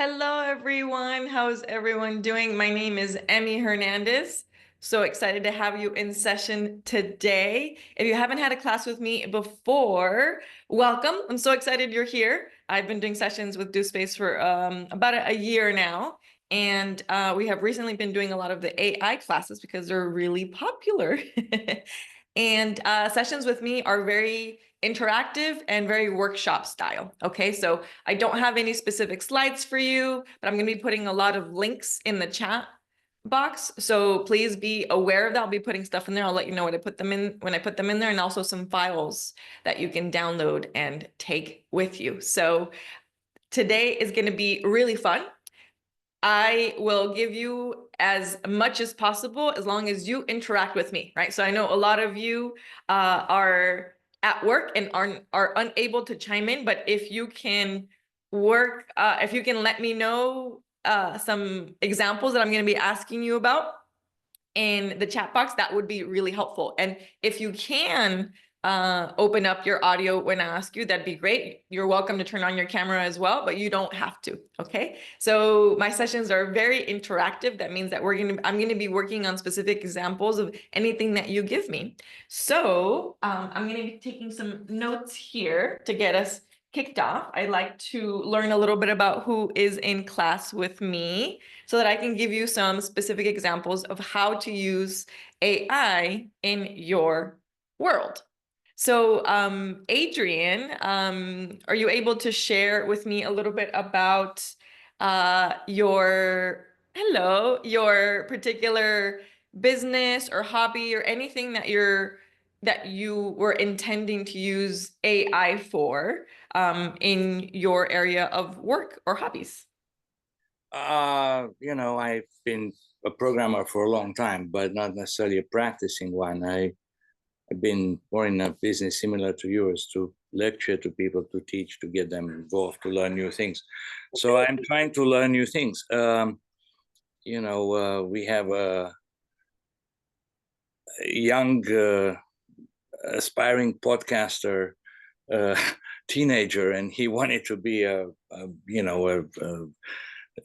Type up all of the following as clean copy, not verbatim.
Hello, everyone. How's everyone doing? My name is Emmy Hernandez. So excited to have you in session today. If you haven't had a class with me before, welcome. I'm so excited you're here. I've been doing sessions with Do Space for about a year now. And we have recently been doing a lot of the AI classes because they're really popular. And sessions with me are very interactive and very workshop style. Okay, so I don't have any specific slides for you, but I'm going to be putting a lot of links in the chat box. So please be aware of that. I'll be putting stuff in there. I'll let you know when I put them in there, and also some files that you can download and take with you. So today is going to be really fun. I will give you as much as possible as long as you interact with me, right? So I know a lot of you are at work and are unable to chime in, but if you can if you can let me know some examples that I'm going to be asking you about in the chat box, that would be really helpful. And if you can open up your audio when I ask you, that'd be great. You're welcome to turn on your camera as well, but you don't have to, okay? So my sessions are very interactive. That means that I'm gonna be working on specific examples of anything that you give me. So I'm gonna be taking some notes here to get us kicked off. I like to learn a little bit about who is in class with me so that I can give you some specific examples of how to use AI in your world. So Adrian, are you able to share with me a little bit about your particular business or hobby or anything that you were intending to use AI for in your area of work or hobbies? I've been a programmer for a long time, but not necessarily a practicing one. I've been more in a business similar to yours, to lecture to people, to teach, to get them involved, to learn new things. So I'm trying to learn new things. We have a young, aspiring podcaster, teenager, and he wanted to be a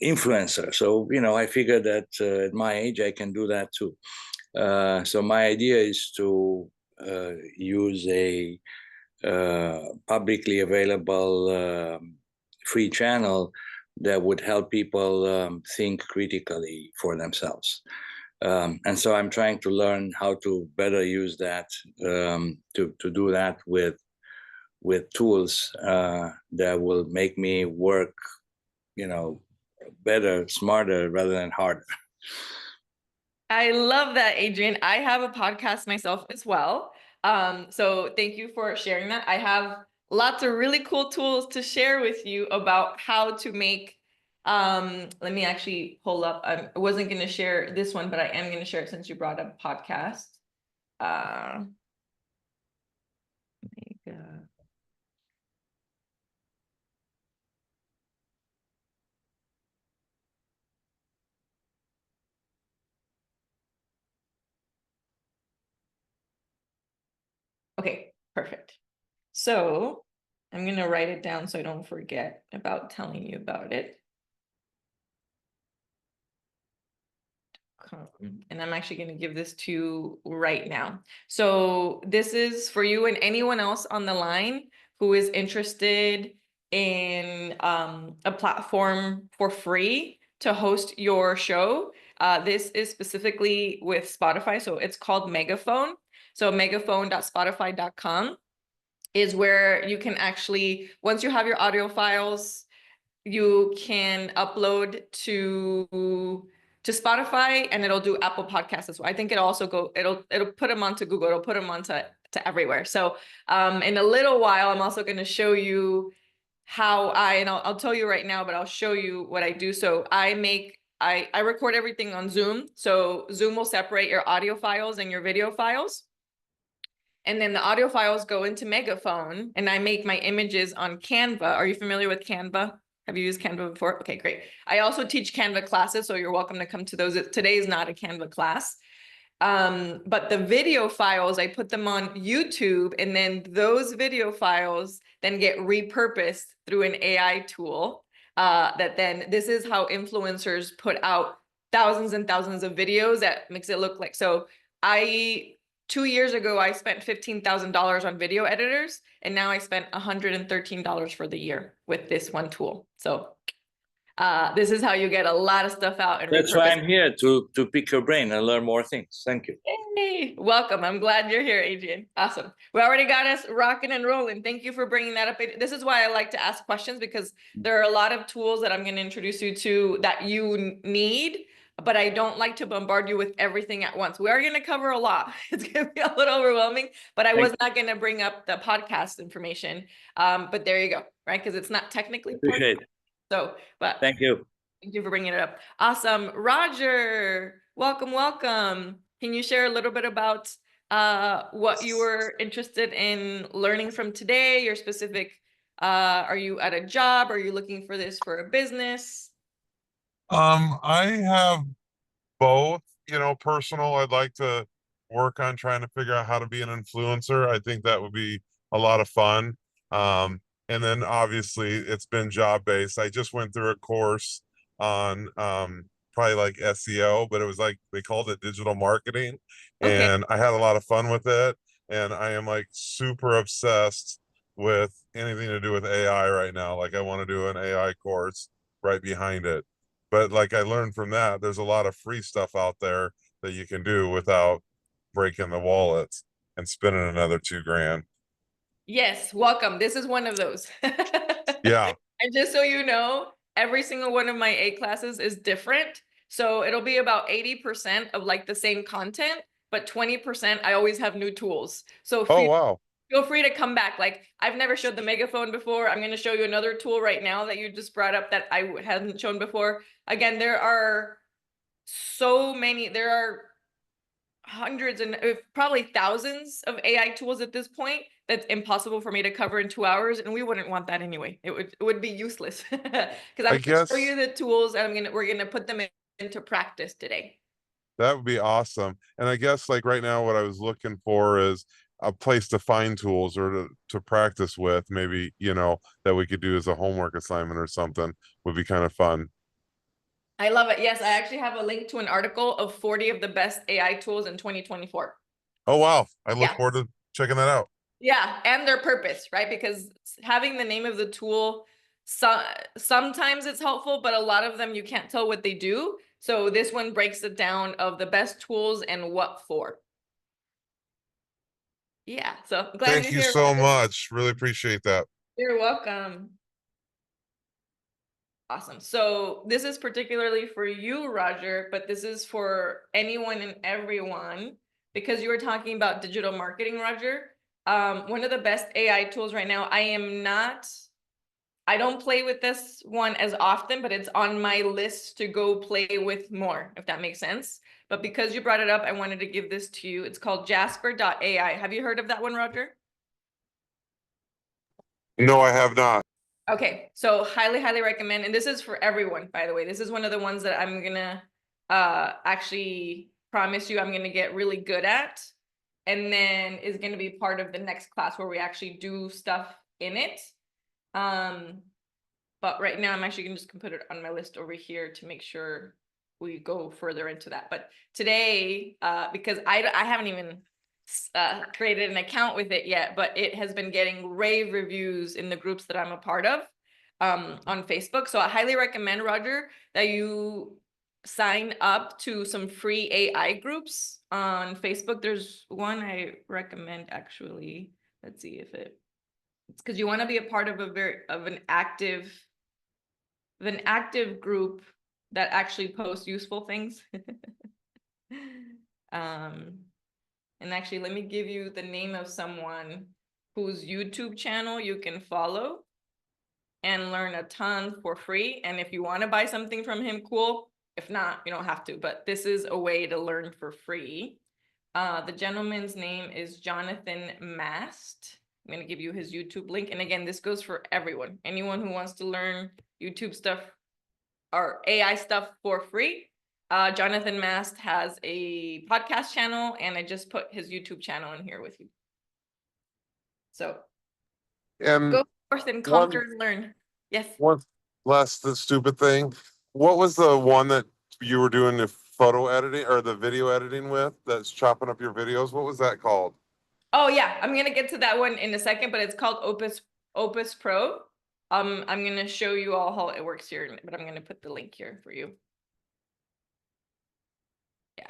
influencer. So, I figured that at my age, I can do that too. So my idea is to use a publicly available free channel that would help people think critically for themselves. And so I'm trying to learn how to better use that, to do that with tools that will make me work, better, smarter, rather than harder. I love that, Adrian. I have a podcast myself as well. So thank you for sharing that. I have lots of really cool tools to share with you about how to make, let me actually pull up. I wasn't going to share this one, but I am going to share it since you brought up podcast. Okay, perfect. So I'm going to write it down so I don't forget about telling you about it. And I'm actually going to give this to you right now. So this is for you and anyone else on the line who is interested in a platform for free to host your show. This is specifically with Spotify. So it's called Megaphone. So megaphone.spotify.com is where you can actually, once you have your audio files, you can upload to Spotify, and it'll do Apple Podcasts as well. I think it'll put them onto Google. It'll put them onto everywhere. So in a little while, I'm also going to show you how I'll tell you right now, but I'll show you what I do. So I record everything on Zoom. So Zoom will separate your audio files and your video files. And then the audio files go into Megaphone, and I make my images on Canva. Are you familiar with Canva? Have you used Canva before? Okay, great. I also teach Canva classes, so you're welcome to come to those. Today is not a Canva class. But the video files, I put them on YouTube, and then those video files then get repurposed through an AI tool that then this is how influencers put out thousands and thousands of videos that makes it look like. So 2 years ago, I spent $15,000 on video editors, and now I spent $113 for the year with this one tool. So this is how you get a lot of stuff out and That's why repurpose. I'm here to pick your brain and learn more things. Thank you. Hey, welcome. I'm glad you're here, Adrian. Awesome. We already got us rocking and rolling. Thank you for bringing that up. This is why I like to ask questions, because there are a lot of tools that I'm going to introduce you to that you need, but I don't like to bombard you with everything at once. We are going to cover a lot. It's going to be a little overwhelming, but I was not going to bring up the podcast information. But there you go, right? Because it's not technically part. Appreciate it. So, but Thank you. thank you for bringing it up. Awesome. Roger, welcome, welcome. Can you share a little bit about what you were interested in learning from today, your specific, are you at a job? Are you looking for this for a business? I have both, personal. I'd like to work on trying to figure out how to be an influencer. I think that would be a lot of fun. And then obviously it's been job based. I just went through a course on probably like SEO, but it was like they called it digital marketing, Okay. and I had a lot of fun with it. And I am like super obsessed with anything to do with AI right now. Like I want to do an AI course right behind it. But like I learned from that, there's a lot of free stuff out there that you can do without breaking the wallets and spending another $2,000. Yes, welcome. This is one of those. Yeah. And just so you know, every single one of my A classes is different. So it'll be about 80% of like the same content, but 20% I always have new tools. So Oh, wow. feel free to come back. Like I've never showed the megaphone before. I'm going to show you another tool right now that you just brought up that I hadn't shown before. Again, there are so many, there are hundreds and probably thousands of AI tools at this point that's impossible for me to cover in 2 hours, and we wouldn't want that anyway. It would be useless because I'm I going to show guess you the tools and we're gonna put them into practice today. that would be awesome. And I guess like right now, what I was looking for is a place to find tools or to practice with, maybe, that we could do as a homework assignment or something would be kind of fun. I love it. Yes, I actually have a link to an article of 40 of the best AI tools in 2024. Oh, wow. I look Yeah. forward to checking that out. Yeah, and their purpose, right? Because having the name of the tool, sometimes it's helpful, but a lot of them you can't tell what they do. So this one breaks it down of the best tools and what for. Yeah, so glad Thank you're you here, so Roger. much. Really appreciate that. You're welcome. Awesome. So this is particularly for you, Roger, but this is for anyone and everyone because you were talking about digital marketing, Roger. One of the best AI tools right now, I don't play with this one as often, but it's on my list to go play with more, if that makes sense. But because you brought it up, I wanted to give this to you. It's called Jasper.ai. Have you heard of that one, Roger? No, I have not. Okay, so highly, highly recommend. And this is for everyone, by the way. This is one of the ones that I'm gonna actually promise you I'm gonna get really good at. And then is gonna be part of the next class where we actually do stuff in it. But right now I'm actually gonna just put it on my list over here to make sure we go further into that. But today, because I haven't even created an account with it yet, but it has been getting rave reviews in the groups that I'm a part of on Facebook. So I highly recommend, Roger, that you sign up to some free AI groups on Facebook. There's one I recommend actually. Let's see if it's because you want to be a part of an active group that actually posts useful things. And actually, let me give you the name of someone whose YouTube channel you can follow and learn a ton for free. And if you want to buy something from him, cool. If not, you don't have to, but this is a way to learn for free. The gentleman's name is Jonathan Mast. I'm going to give you his YouTube link. And again, this goes for everyone. Anyone who wants to learn YouTube stuff or AI stuff for free. Jonathan Mast has a podcast channel, and I just put his YouTube channel in here with you. So And go forth and conquer and learn. Yes. one less the stupid thing. What was the one that you were doing the photo editing or the video editing with that's chopping up your videos? What was that called? Oh yeah, I'm gonna get to that one in a second, but it's called Opus Pro. I'm gonna show you all how it works here, but I'm gonna put the link here for you. Yeah.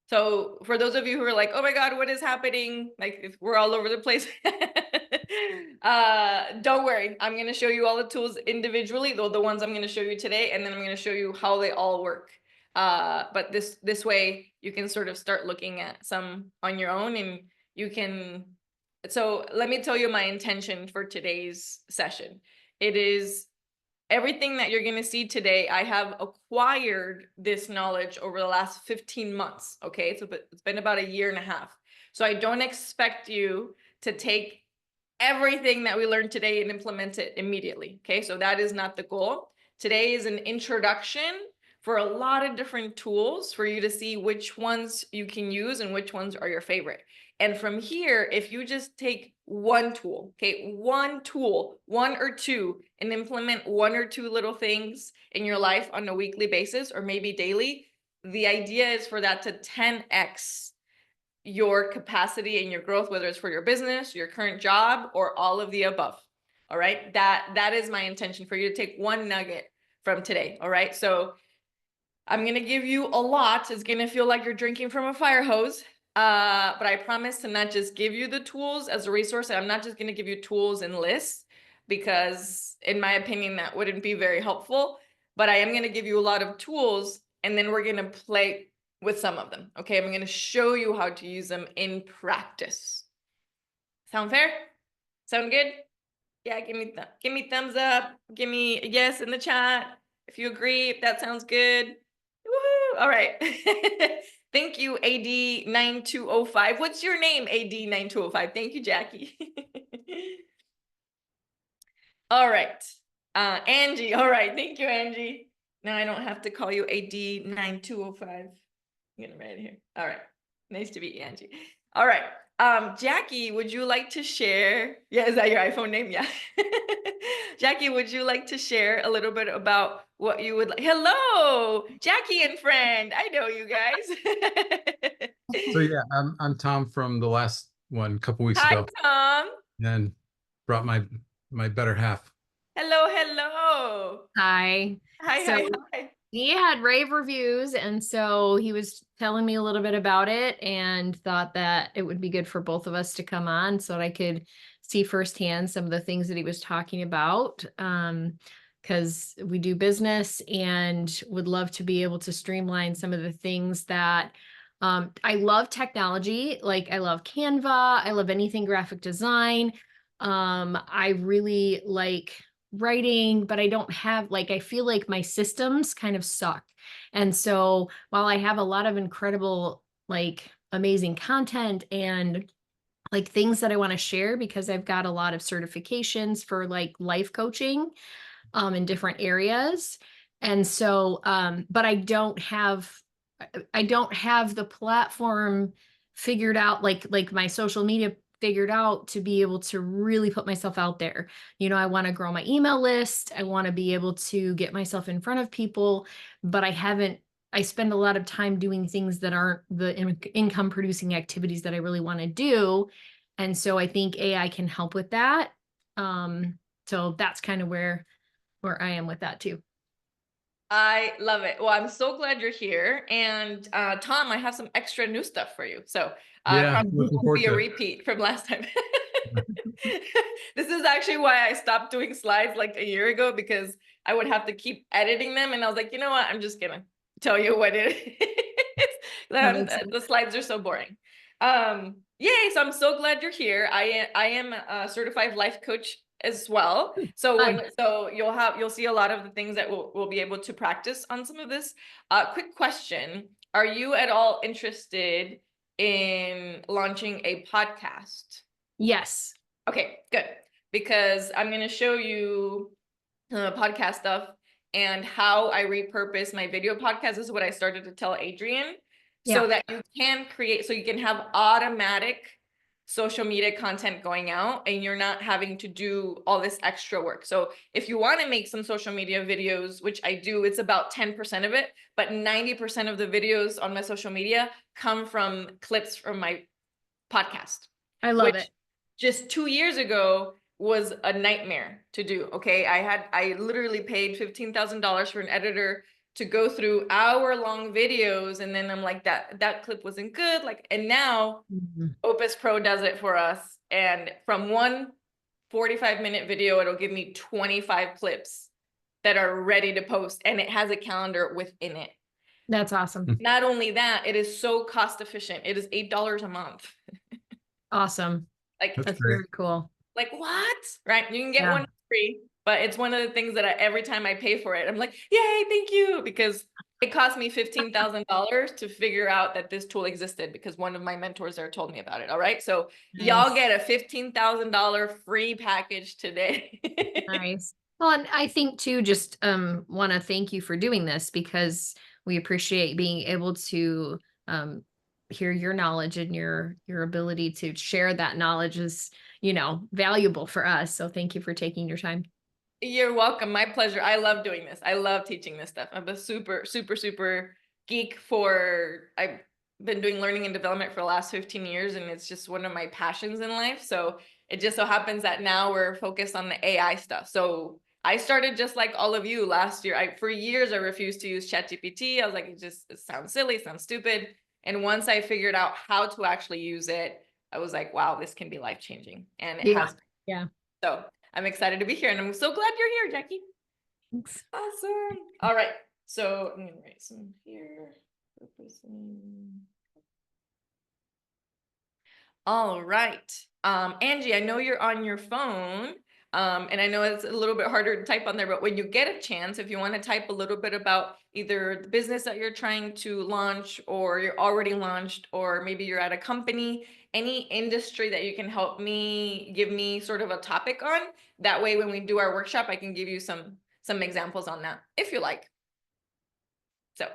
So for those of you who are like, oh my God, what is happening? Like if we're all over the place. Don't worry. I'm going to show you all the tools individually, though the ones I'm going to show you today, and then I'm going to show you how they all work. But this way you can sort of start looking at some on your own, and you can. So let me tell you my intention for today's session. It is everything that you're going to see today. I have acquired this knowledge over the last 15 months. Okay. So it's been about a year and a half. So I don't expect you to take everything that we learned today and implement it immediately. Okay. So that is not the goal. Today is an introduction for a lot of different tools for you to see which ones you can use and which ones are your favorite. And from here, if you just take one tool, okay, one tool, one or two, and implement one or two little things in your life on a weekly basis or maybe daily, the idea is for that to 10x your capacity and your growth, whether it's for your business, your current job, or all of the above. All right. That is my intention for you to take one nugget from today. All right. So I'm going to give you a lot. It's going to feel like you're drinking from a fire hose. But I promise to not just give you the tools as a resource. I'm not just going to give you tools and lists because in my opinion, that wouldn't be very helpful. But I am going to give you a lot of tools and then we're going to play with some of them. Okay. I'm going to show you how to use them in practice. Sound fair? Sound good? Yeah. Give me thumbs up. Give me a yes in the chat. If you agree, if that sounds good. Woo! All right. Thank you, AD9205. What's your name, AD9205? Thank you, Jackie. All right. Angie. All right. Thank you, Angie. Now I don't have to call you AD9205. I'm getting right here. All right. Nice to meet you, Angie. All right. Jackie, would you like to share? Yeah, is that your iPhone name? Yeah. Jackie, would you like to share a little bit about what you would like? Hello, Jackie and friend. I know you guys. So yeah, I'm Tom from the last one a couple weeks Hi, ago, Tom. and brought my better half. Hello, hello. Hi. Hi, So hi, hi. he had rave reviews, and so he was telling me a little bit about it and thought that it would be good for both of us to come on so that I could see firsthand some of the things that he was talking about. Because we do business and would love to be able to streamline some of the things that I love technology. Like I love Canva, I love anything graphic design. I really like writing, but I don't have I feel like my systems kind of suck. And so while I have a lot of incredible, amazing content and things that I want to share because I've got a lot of certifications for life coaching in different areas. And so but I don't have the platform figured out, like my social media figured out to be able to really put myself out there. I want to grow my email list. I want to be able to get myself in front of people, but I spend a lot of time doing things that aren't the income producing activities that I really want to do. And so I think AI can help with that. So that's kind of where I am with that too. I love it. Well, I'm so glad you're here. And Tom, I have some extra new stuff for you. So Yeah, probably looking won't forward be a to it. repeat from last time. This is actually why I stopped doing slides like a year ago, because I would have to keep editing them. And I was like, you know what? I'm just gonna tell you what it is. The slides are so boring. Yay, so I'm so glad you're here. I am a certified life coach as well. So you'll see a lot of the things that we'll be able to practice on some of this. Quick question. Are you at all interested in launching a podcast? Yes. Okay, good. Because I'm going to show you podcast stuff and how I repurpose my video podcast. This is what I started to tell Adrian. So that you can create, so you can have automatic social media content going out and you're not having to do all this extra work. So if you want to make some social media videos, which I do, it's about 10% of it, but 90% of the videos on my social media come from clips from my podcast. I love which it. just 2 years ago was a nightmare to do. Okay. I literally paid $15,000 for an editor to go through hour-long videos. And then I'm like, that clip wasn't good. Like, and now Mhm. Opus Pro does it for us. And from one 45-minute video, it'll give me 25 clips that are ready to post. And it has a calendar within it. That's awesome. Not only that, it is so cost efficient. It is $8 a month. Awesome. Like, That's That's great. very cool. like what? Right? You can get Yeah. one free, but it's one of the things that every time I pay for it, I'm like, yay, thank you. Because it cost me $15,000 to figure out that this tool existed because one of my mentors there told me about it. All right. So y'all Nice. get a $15,000 free package today. Nice. Well, and I think too, just want to thank you for doing this because we appreciate being able to hear your knowledge and your ability to share that knowledge is, valuable for us. So thank you for taking your time. You're welcome. My pleasure. I love doing this. I love teaching this stuff. I'm a super, super, super geek I've been doing learning and development for the last 15 years, and it's just one of my passions in life. So it just so happens that now we're focused on the AI stuff. So I started just like all of you last year. For years, I refused to use ChatGPT. I was like, it sounds silly, sounds stupid. And once I figured out how to actually use it, I was like, wow, this can be life-changing. And it has. Yeah. So I'm excited to be here, and I'm so glad you're here, Jackie. Thanks. Awesome. All right. So I'm gonna write some here. All right. Angie, I know you're on your phone. And I know it's a little bit harder to type on there, but when you get a chance, if you want to type a little bit about either the business that you're trying to launch or you're already launched, or maybe you're at a company, any industry that you can give me sort of a topic on. That way, when we do our workshop, I can give you some examples on that if you like. So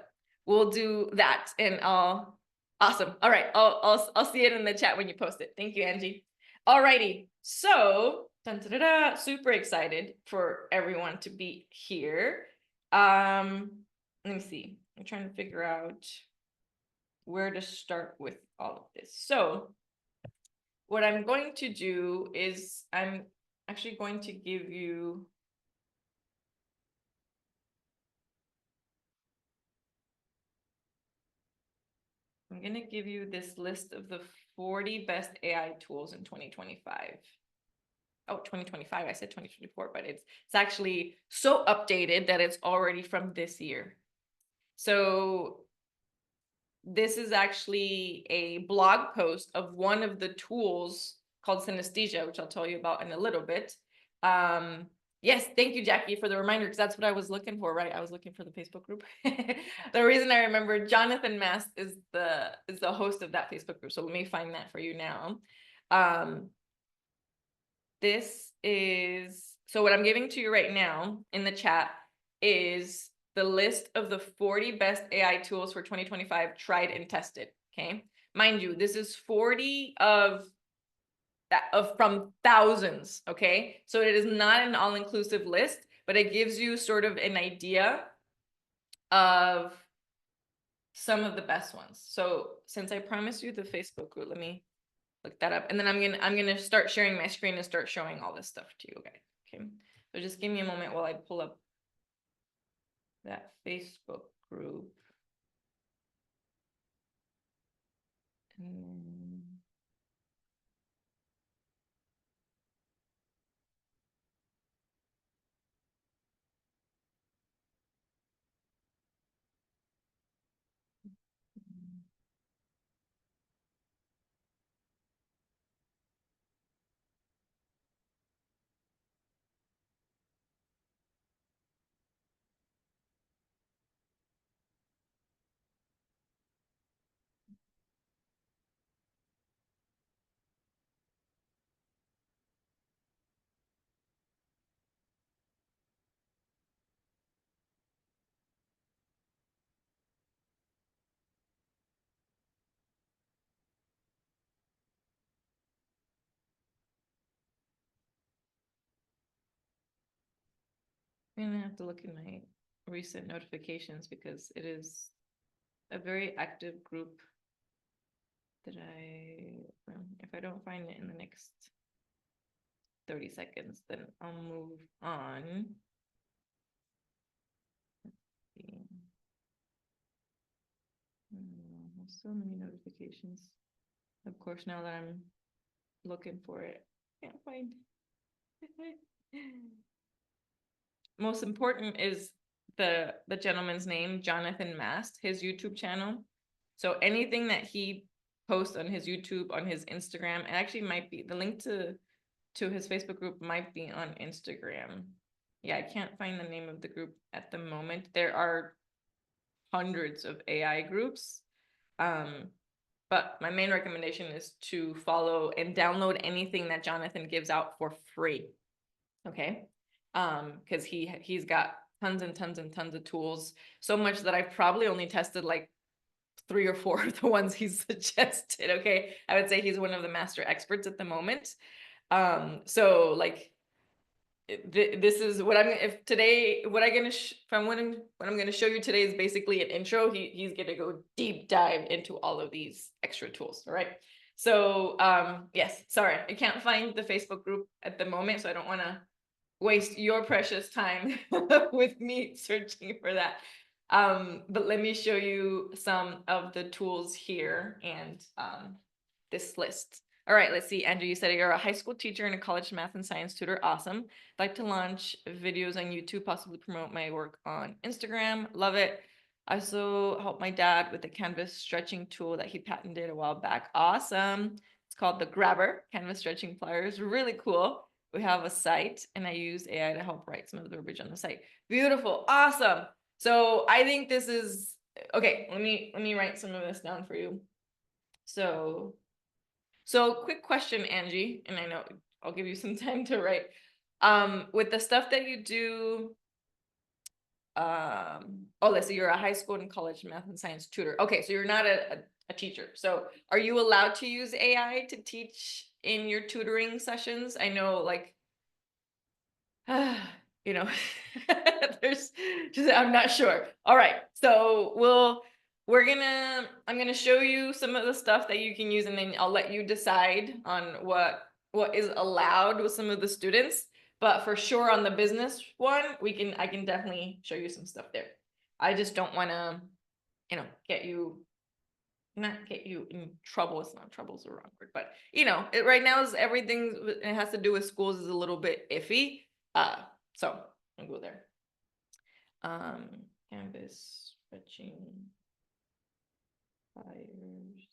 we'll do that and awesome. All right. I'll see it in the chat when you post it. Thank you, Angie. All righty. So super excited for everyone to be here. Let me see. I'm trying to figure out where to start with all of this. So what I'm going to do is I'm actually going to give you I'm going to give you this list of the 40 best AI tools in 2025. Oh, 2025, I said 2024, but it's actually so updated that it's already from this year. So this is actually a blog post of one of the tools called synesthesia, which I'll tell you about in a little bit. Yes, thank you, Jackie, for the reminder, because that's what I was looking for, right? I was looking for the Facebook group. The reason I remember Jonathan Mast is the host of that Facebook group. So let me find that for you now. This is, so what I'm giving to you right now in the chat is the list of the 40 best AI tools for 2025 tried and tested. Okay. Mind you, this is 40 from thousands. Okay. So it is not an all-inclusive list, but it gives you sort of an idea of some of the best ones. So since I promised you the Facebook group, let me look that up, and then I'm gonna start sharing my screen and start showing all this stuff to you. Okay. So just give me a moment while I pull up that Facebook group. I'm gonna have to look in my recent notifications because it is a very active group that if I don't find it in the next 30 seconds, then I'll move on. Let's see. So many notifications. Of course, now that I'm looking for it, can't find. Most important is the gentleman's name, Jonathan Mast, his YouTube channel. So anything that he posts on his YouTube, on his Instagram, it actually might be the link to his Facebook group might be on Instagram. Yeah, I can't find the name of the group at the moment. There are hundreds of AI groups. But my main recommendation is to follow and download anything that Jonathan gives out for free. Okay. Because he's got tons and tons and tons of tools, so much that I've probably only tested like 3 or 4 of the ones he's suggested. Okay. I would say he's one of the master experts at the moment. So like this is what I'm if today what I'm gonna show you today is basically an intro. He's gonna go deep dive into all of these extra tools. All right. So yes, sorry, I can't find the Facebook group at the moment, so I don't want to waste your precious time with me searching for that. But let me show you some of the tools here and this list. All right, let's see. Andrew, you said you're a high school teacher and a college math and science tutor. Awesome. I'd like to launch videos on YouTube, possibly promote my work on Instagram. Love it. I also helped my dad with the canvas stretching tool that he patented a while back. Awesome. It's called the Grabber canvas stretching pliers. Really cool. We have a site and I use AI to help write some of the verbiage on the site. Beautiful. Awesome. So I think this is okay. Let me write some of this down for you. So quick question, Angie, and I know I'll give you some time to write. With the stuff that you do, let's say you're a high school and college math and science tutor. Okay, so you're not a teacher. So are you allowed to use AI to teach in your tutoring sessions? I know like, you know, there's just, I'm not sure. All right, so I'm gonna show you some of the stuff that you can use, and then I'll let you decide on what is allowed with some of the students. But for sure on the business one, I can definitely show you some stuff there. I just don't want to, not get you in trouble. It's not trouble's the wrong word, but right now is everything it has to do with schools is a little bit iffy. So I'll go there. Canvas stretching pliers.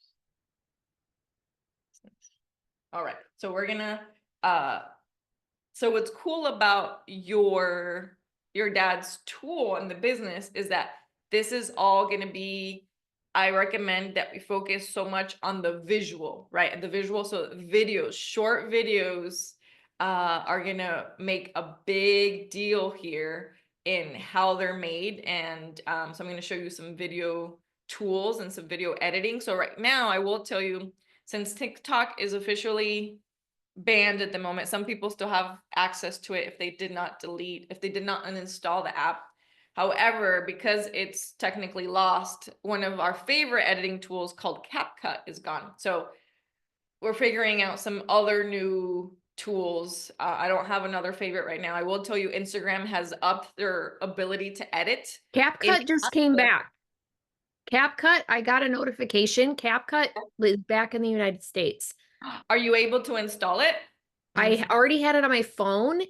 All right, so we're gonna so what's cool about your dad's tool in the business is that this is all gonna be, I recommend that we focus so much on the visual, right? The visual, so videos, short videos are gonna make a big deal here in how they're made. And so I'm gonna show you some video tools and some video editing. So right now I will tell you, since TikTok is officially banned at the moment, some people still have access to it if they did not uninstall the app. However, because it's technically lost, one of our favorite editing tools called CapCut is gone. So we're figuring out some other new tools. I don't have another favorite right now. I will tell you Instagram has upped their ability to edit. CapCut just came back. CapCut, I got a notification. CapCut is back in the United States. Are you able to install it? I already had it on my phone,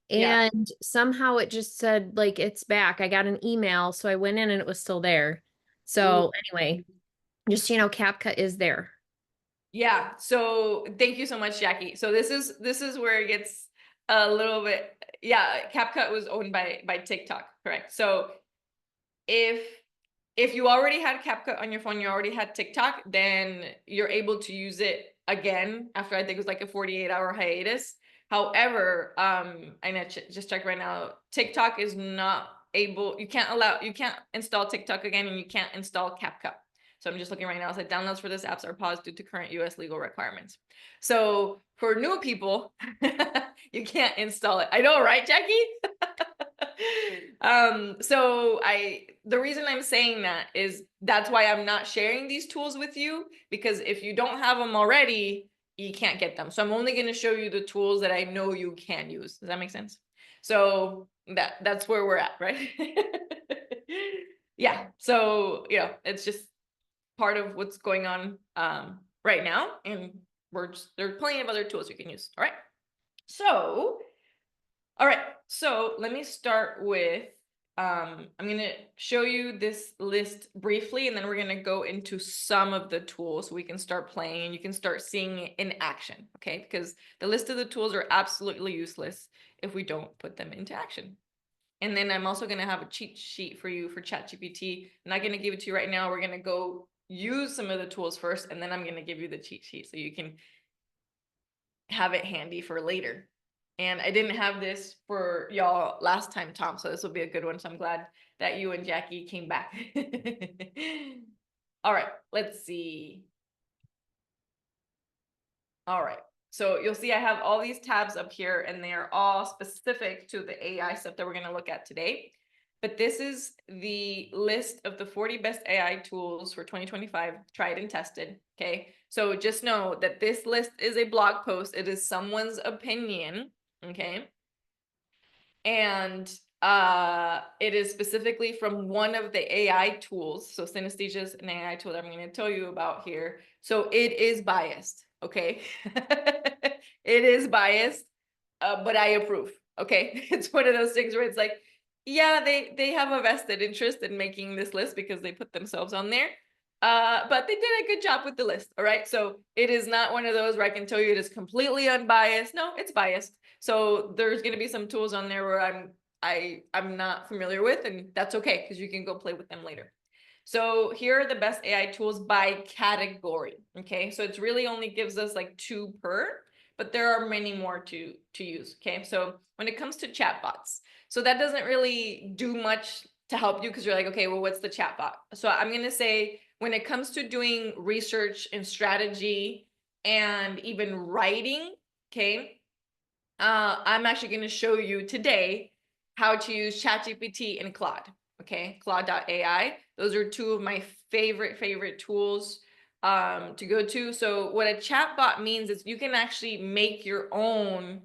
Yeah. and somehow it just said like it's back. I got an email, so I went in and it was still there. So anyway, just CapCut is there. Yeah. So thank you so much, Jackie. So this is where it gets a little bit. Yeah, CapCut was owned by TikTok, correct? So if you already had CapCut on your phone, you already had TikTok, then you're able to use it again after I think it was like a 48-hour hiatus. However, I just checked right now, TikTok is not able, you can't install TikTok again, and you can't install CapCut. So I'm just looking right now. It's like downloads for this apps are paused due to current US legal requirements. So for new people, you can't install it. I know, right, Jackie? So the reason I'm saying that is that's why I'm not sharing these tools with you, because if you don't have them already, you can't get them. So I'm only going to show you the tools that I know you can use. Does that make sense? So that's where we're at, right? Yeah. So, you know, it's just part of what's going on right now. And there's plenty of other tools you can use. All right. So, all right. So let me start with, I'm going to show you this list briefly, and then we're going to go into some of the tools so we can start playing and you can start seeing it in action. Okay. Because the list of the tools are absolutely useless if we don't put them into action. And then I'm also going to have a cheat sheet for you for ChatGPT. I'm not going to give it to you right now. We're going to go use some of the tools first, and then I'm going to give you the cheat sheet so you can have it handy for later. And I didn't have this for y'all last time, Tom, so this will be a good one. So I'm glad that you and Jackie came back. All right, let's see. All right. So you'll see I have all these tabs up here, and they are all specific to the AI stuff that we're going to look at today. But this is the list of the 40 best AI tools for 2025, tried and tested. Okay. So just know that this list is a blog post. It is someone's opinion. Okay. And it is specifically from one of the AI tools. So synesthesia is an AI tool that I'm going to tell you about here. So it is biased. Okay. It is biased, but I approve. Okay. It's one of those things where it's like, yeah, they have a vested interest in making this list because they put themselves on there. But they did a good job with the list. All right. So it is not one of those where I can tell you it is completely unbiased. No, it's biased. So there's going to be some tools on there where I'm not familiar with, and that's okay because you can go play with them later. So here are the best AI tools by category. Okay. So it's really only gives us like 2 per, but there are many more to use. Okay. So when it comes to chatbots, so that doesn't really do much to help you because you're like, okay, well, what's the chatbot? So I'm going to say when it comes to doing research and strategy and even writing, okay, I'm actually going to show you today how to use ChatGPT and Claude. Okay, Claude.ai. Those are 2 of my favorite tools to go to. So what a chatbot means is you can actually make your own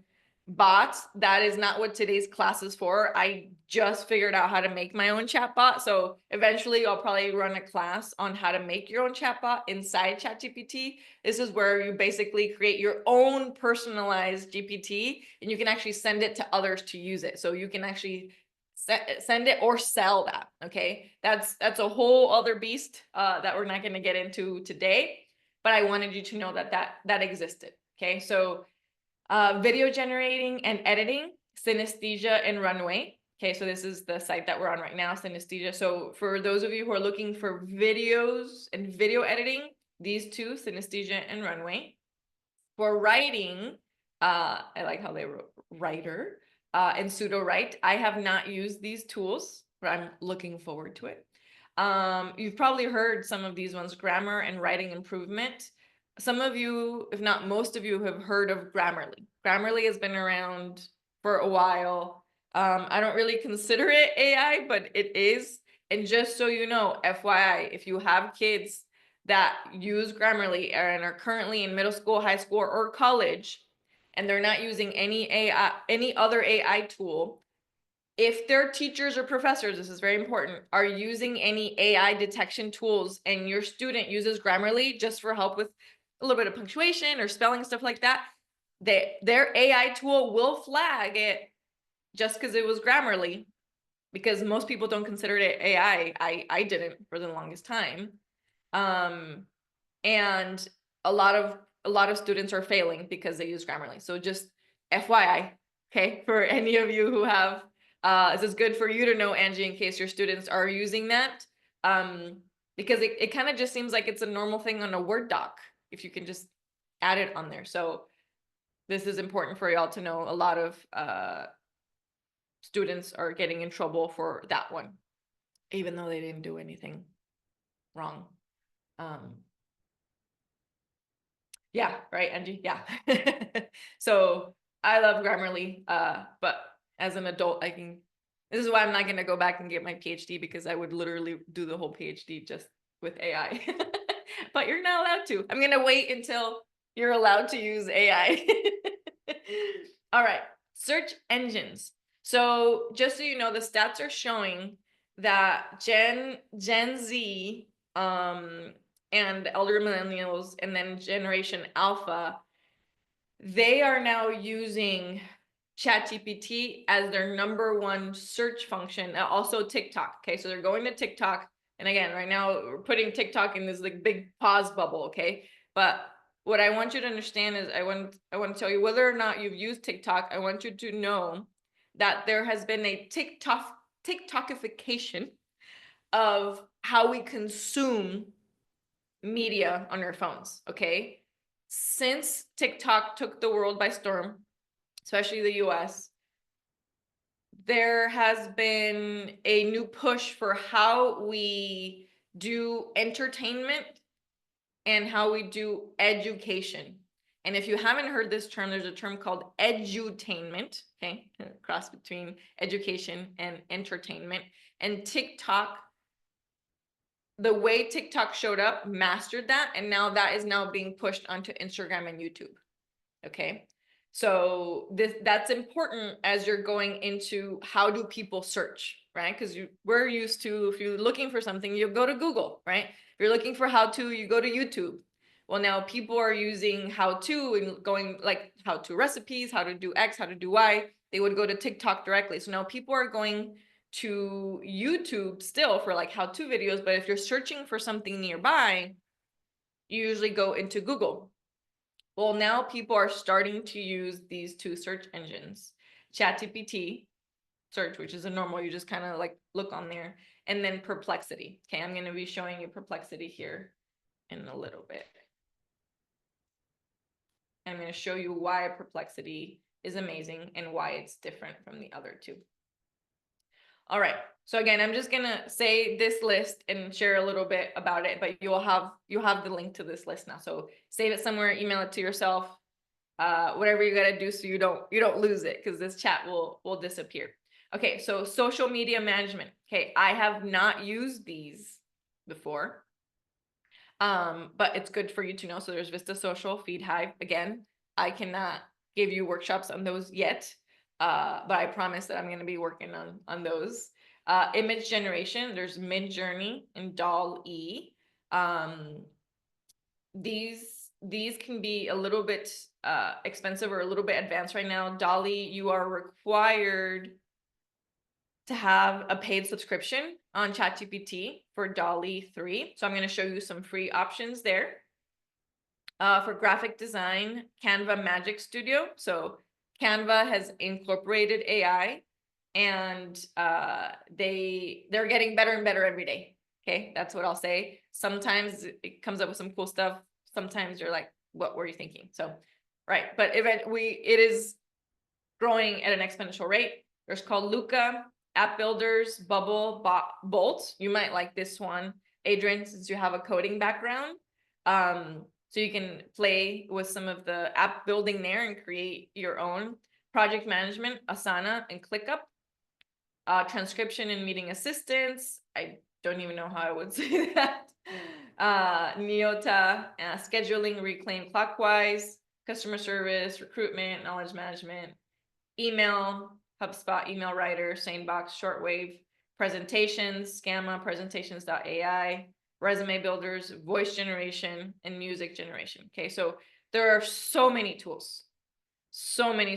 bots. That is not what today's class is for. I just figured out how to make my own chatbot. So eventually I'll probably run a class on how to make your own chatbot inside ChatGPT. This is where you basically create your own personalized GPT, and you can actually send it to others to use it. So you can actually send it or sell that. Okay. That's a whole other beast that we're not going to get into today, but I wanted you to know that existed. Okay. So video generating and editing, Synesthesia and Runway. Okay, so this is the site that we're on right now, Synesthesia. So for those of you who are looking for videos and video editing, these 2, Synesthesia and Runway. For writing, I like how they wrote writer and pseudo write. I have not used these tools, but I'm looking forward to it. You've probably heard some of these ones, grammar and writing improvement. Some of you, if not most of you, have heard of Grammarly. Grammarly has been around for a while. I don't really consider it AI, but it is. And just so you know, FYI, if you have kids that use Grammarly and are currently in middle school, high school, or college, and they're not using any other AI tool, if their teachers or professors, this is very important, are using any AI detection tools and your student uses Grammarly just for help with a little bit of punctuation or spelling, stuff like that, their AI tool will flag it just because it was Grammarly, because most people don't consider it AI. I didn't for the longest time. And a lot of students are failing because they use Grammarly. So just FYI, okay, for any of you who have, this is good for you to know, Angie, in case your students are using that, because it kind of just seems like it's a normal thing on a Word doc, if you can just add it on there. So this is important for y'all to know. A lot of students are getting in trouble for that one, even though they didn't do anything wrong. Yeah, right, Angie. Yeah. So I love Grammarly, but as an adult, I can This is why I'm not going to go back and get my PhD, because I would literally do the whole PhD just with AI. But you're not allowed to. I'm going to wait until you're allowed to use AI. All right, search engines. So just so you know, the stats are showing that Gen Z and elder millennials and then Generation Alpha, they are now using ChatGPT as their #1 search function, also TikTok. Okay, so they're going to TikTok. And again, right now we're putting TikTok in this like big pause bubble, okay? But what I want you to understand is I want to tell you, whether or not you've used TikTok, I want you to know that there has been a TikTokification of how we consume media on our phones, okay? Since TikTok took the world by storm, especially the US, there has been a new push for how we do entertainment and how we do education. And if you haven't heard this term, there's a term called edutainment, okay? Cross between education and entertainment. And TikTok, the way TikTok showed up, mastered that. And now that is now being pushed onto Instagram and YouTube, okay? So that's important as you're going into how do people search, right? Because we're used to, if you're looking for something, you go to Google, right? If you're looking for how to, you go to YouTube. Well, now people are using how to and going like how to recipes, how to do X, how to do Y. They would go to TikTok directly. So now people are going to YouTube still for like how to videos. But if you're searching for something nearby, you usually go into Google. Well, now people are starting to use these two search engines, ChatGPT search, which is a normal, you just kind of like look on there, and then Perplexity. Okay, I'm going to be showing you Perplexity here in a little bit. I'm going to show you why Perplexity is amazing and why it's different from the other two. All right. So again, I'm just going to say this list and share a little bit about it, but you'll have the link to this list now. So save it somewhere, email it to yourself, whatever you got to do so you don't lose it, because this chat will disappear. Okay. So social media management. Okay. I have not used these before. But it's good for you to know. So there's Vista Social, Feed Hive. Again, I cannot give you workshops on those yet. But I promise that I'm going to be working on those. Image generation, there's Midjourney and DALL-E. These can be a little bit expensive or a little bit advanced right now. DALL-E, you are required to have a paid subscription on ChatGPT for DALL-E 3. So I'm going to show you some free options there. For graphic design, Canva Magic Studio. So Canva has incorporated AI, and they're getting better and better every day. Okay, that's what I'll say. Sometimes it comes up with some cool stuff. Sometimes you're like, what were you thinking? So, right. But it is growing at an exponential rate. There's called Luca, App Builders, Bubble, Bolt. You might like this one, Adrian, since you have a coding background. So you can play with some of the app building there and create your own. Project management, Asana and ClickUp. Transcription and meeting assistance. I don't even know how I would say that. Neota, scheduling, Reclaim Clockwise, customer service, recruitment, knowledge management, email, HubSpot, email writer, SaneBox, Shortwave, presentations, Scamma, presentations.ai, resume builders, voice generation, and music generation. Okay, so there are so many tools. So many.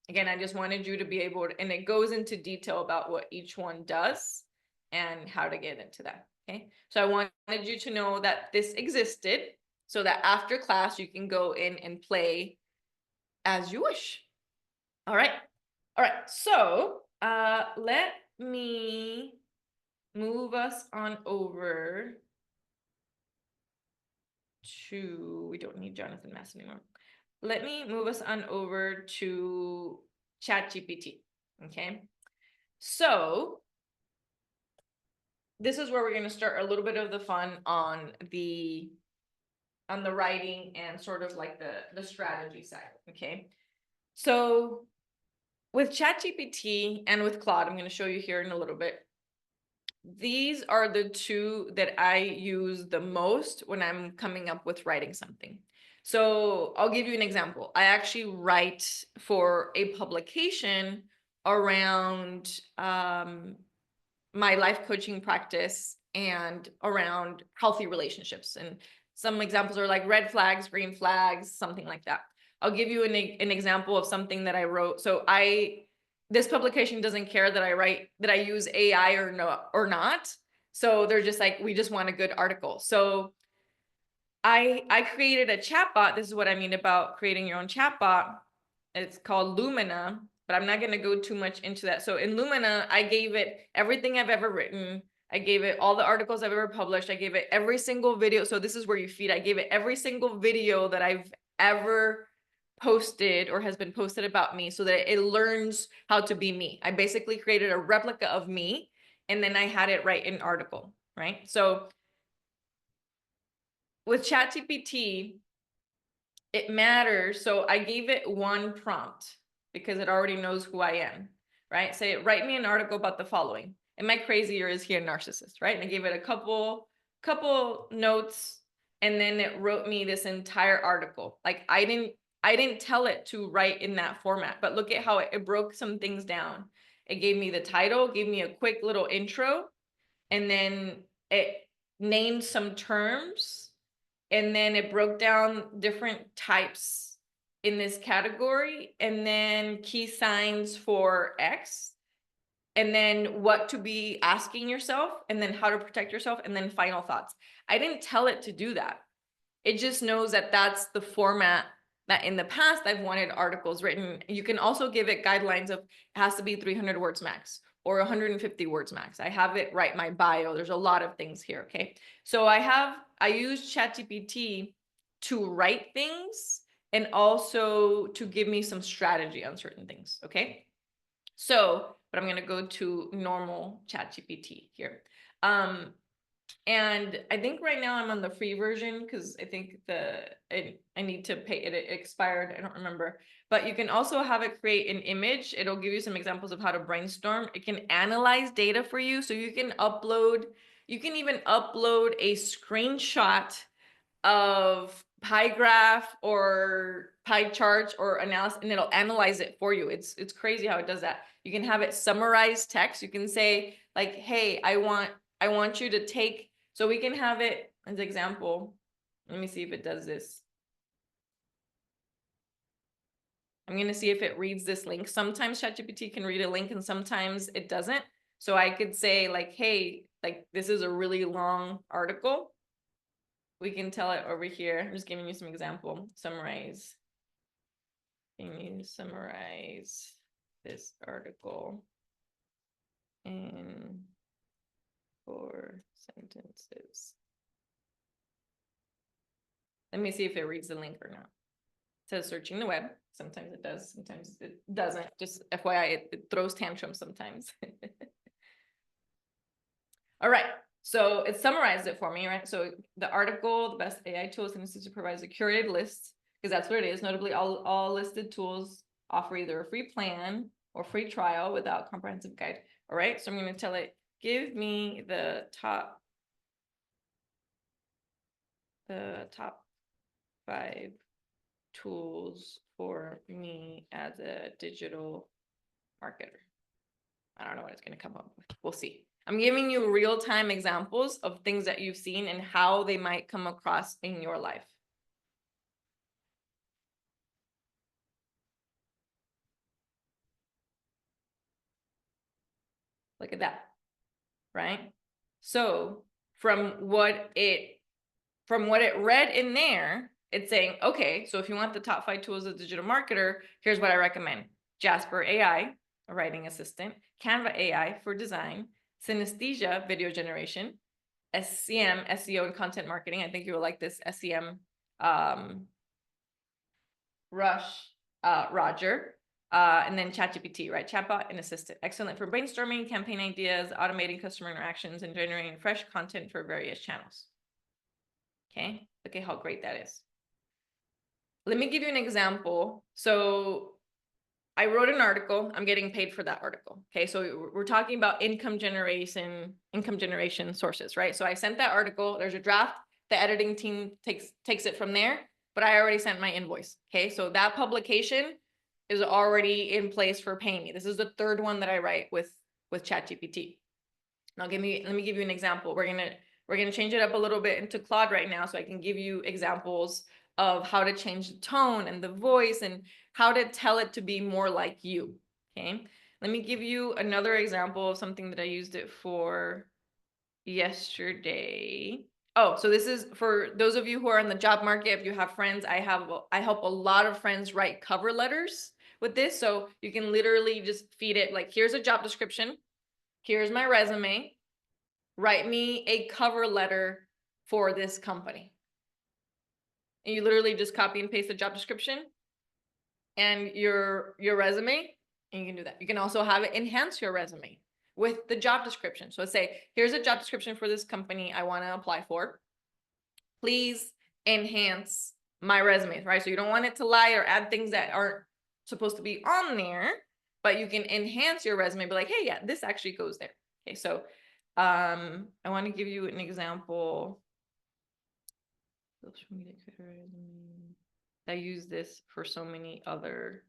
Again, I just wanted you to be able to, and it goes into detail about what each one does and how to get into that. Okay, so I wanted you to know that this existed so that after class you can go in and play as you wish. All right. So let me move us on over to, we don't need Jonathan Mass anymore. Let me move us on over to ChatGPT. Okay. So this is where we're going to start a little bit of the fun on the writing and sort of like the strategy side. Okay. So with ChatGPT and with Claude, I'm going to show you here in a little bit. These are the two that I use the most when I'm coming up with writing something. So I'll give you an example. I actually write for a publication around my life coaching practice and around healthy relationships. And some examples are like red flags, green flags, something like that. I'll give you an example of something that I wrote. So this publication doesn't care that I write, that I use AI or not. So they're just like, we just want a good article. So I created a chatbot. This is what I mean about creating your own chatbot. It's called Lumina, but I'm not going to go too much into that. So in Lumina, I gave it everything I've ever written. I gave it all the articles I've ever published. I gave it every single video. So this is where you feed. I gave it every single video that I've ever posted or has been posted about me so that it learns how to be me. I basically created a replica of me, and then I had it write an article, right? So with ChatGPT, it matters. So I gave it one prompt because it already knows who I am, right? Say, write me an article about the following. Am I crazy or is he a narcissist, right? And I gave it a couple notes, and then it wrote me this entire article. Like I didn't tell it to write in that format, but look at how it broke some things down. It gave me the title, gave me a quick little intro, and then it named some terms, and then it broke down different types in this category, and then key signs for X, and then what to be asking yourself, and then how to protect yourself, and then final thoughts. I didn't tell it to do that. It just knows that that's the format that in the past I've wanted articles written. You can also give it guidelines of it has to be 300 words max or 150 words max. I have it write my bio. There's a lot of things here, okay? So I use ChatGPT to write things and also to give me some strategy on certain things, okay? So, but I'm gonna go to normal ChatGPT here. And I think right now I'm on the free version because I think I need to pay it. It expired. I don't remember. But you can also have it create an image. It'll give you some examples of how to brainstorm. It can analyze data for you. So you can even upload a screenshot of pie graph or pie charts or analysis, and it'll analyze it for you. It's crazy how it does that. You can have it summarize text. You can say like, hey, I want you to take, so we can have it as example. Let me see if it does this. I'm going to see if it reads this link. Sometimes ChatGPT can read a link and sometimes it doesn't. So I could say like, hey, like this is a really long article. We can tell it over here. I'm just giving you some example. Summarize. Can you summarize this article in 4 sentences? Let me see if it reads the link or not. It says searching the web. Sometimes it does, sometimes it doesn't. Just FYI, it throws tantrums sometimes. All right, so it summarized it for me, right? So the article, the best AI tools and institute provides a curated list, because that's what it is. Notably, all listed tools offer either a free plan or free trial without comprehensive guide. All right, so I'm going to tell it, give me the top 5 tools for me as a digital marketer. I don't know what it's going to come up with. We'll see. I'm giving you real-time examples of things that you've seen and how they might come across in your life. Look at that, right? So from what it read in there, it's saying, okay, so if you want the top 5 tools of a digital marketer, here's what I recommend. Jasper AI, a writing assistant, Canva AI for design, Synesthesia video generation, SEM, SEO and content marketing. I think you will like this SEM, Roger, and then ChatGPT, right? Chatbot and assistant. Excellent for brainstorming, campaign ideas, automating customer interactions, and generating fresh content for various channels. Okay, look at how great that is. Let me give you an example. So I wrote an article. I'm getting paid for that article. Okay, so we're talking about income generation sources, right? So I sent that article. There's a draft. The editing team takes it from there, but I already sent my invoice. Okay, so that publication is already in place for paying me. This is the third one that I write with ChatGPT. Now let me give you an example. We're gonna change it up a little bit into Claude right now, so I can give you examples of how to change the tone and the voice and how to tell it to be more like you. Okay, let me give you another example of something that I used it for yesterday. Oh, so this is for those of you who are in the job market. If you have friends, I help a lot of friends write cover letters with this. So you can literally just feed it like, here's a job description, here's my resume, write me a cover letter for this company. And you literally just copy and paste the job description and your resume, and you can do that. You can also have it enhance your resume with the job description. So say, here's a job description for this company I want to apply for. Please enhance my resume, right? So you don't want it to lie or add things that aren't supposed to be on there, but you can enhance your resume, be like, hey, yeah, this actually goes there. Okay, so I want to give you an example. Social media creator, I use this for so many other.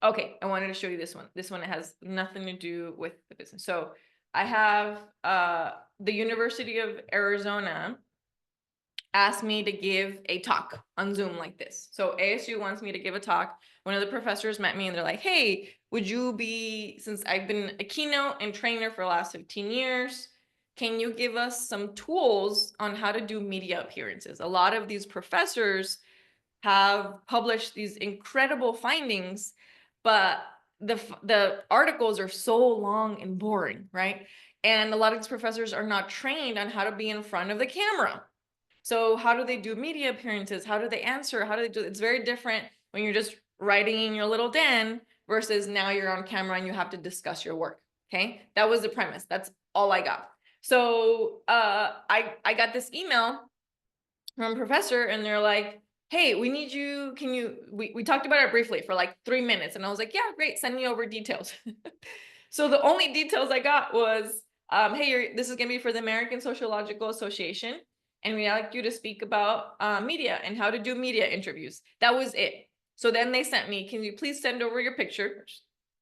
Okay, I wanted to show you this one. This one has nothing to do with the business. So I have the University of Arizona asked me to give a talk on Zoom like this. So ASU wants me to give a talk. One of the professors met me and they're like, hey, would you be, since I've been a keynote and trainer for the last 15 years, can you give us some tools on how to do media appearances? A lot of these professors have published these incredible findings, but the articles are so long and boring, right? And a lot of these professors are not trained on how to be in front of the camera. So how do they do media appearances? How do they answer? How do they do? It's very different when you're just writing in your little den versus now you're on camera and you have to discuss your work. Okay, that was the premise. That's all I got. So I got this email from a professor and they're like, hey, we need you. Can you? We talked about it briefly for like 3 minutes, and I was like, yeah, great. Send me over details. So the only details I got was, hey, this is gonna be for the American Sociological Association, and we'd like you to speak about media and how to do media interviews. That was it. So then they sent me, can you please send over your picture?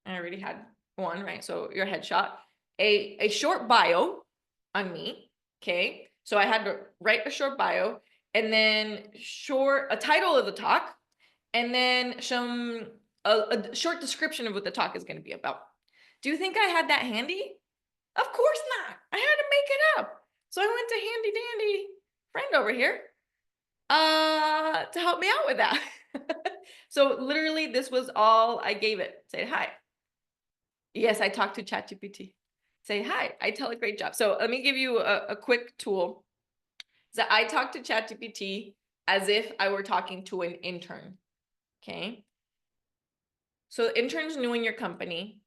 I already had one, right? So your headshot, a short bio on me. Okay. So I had to write a short bio and then a title of the talk, and then a short description of what the talk is going to be about. Do you think I had that handy? Of course not. I had to make it up. So I went to handy dandy friend over here to help me out with that. So literally this was all I gave it. Say hi. Yes, I talked to ChatGPT. Say hi. I tell a great job. So let me give you a quick tool. So I talked to ChatGPT as if I were talking to an intern. Okay. So interns new in your company,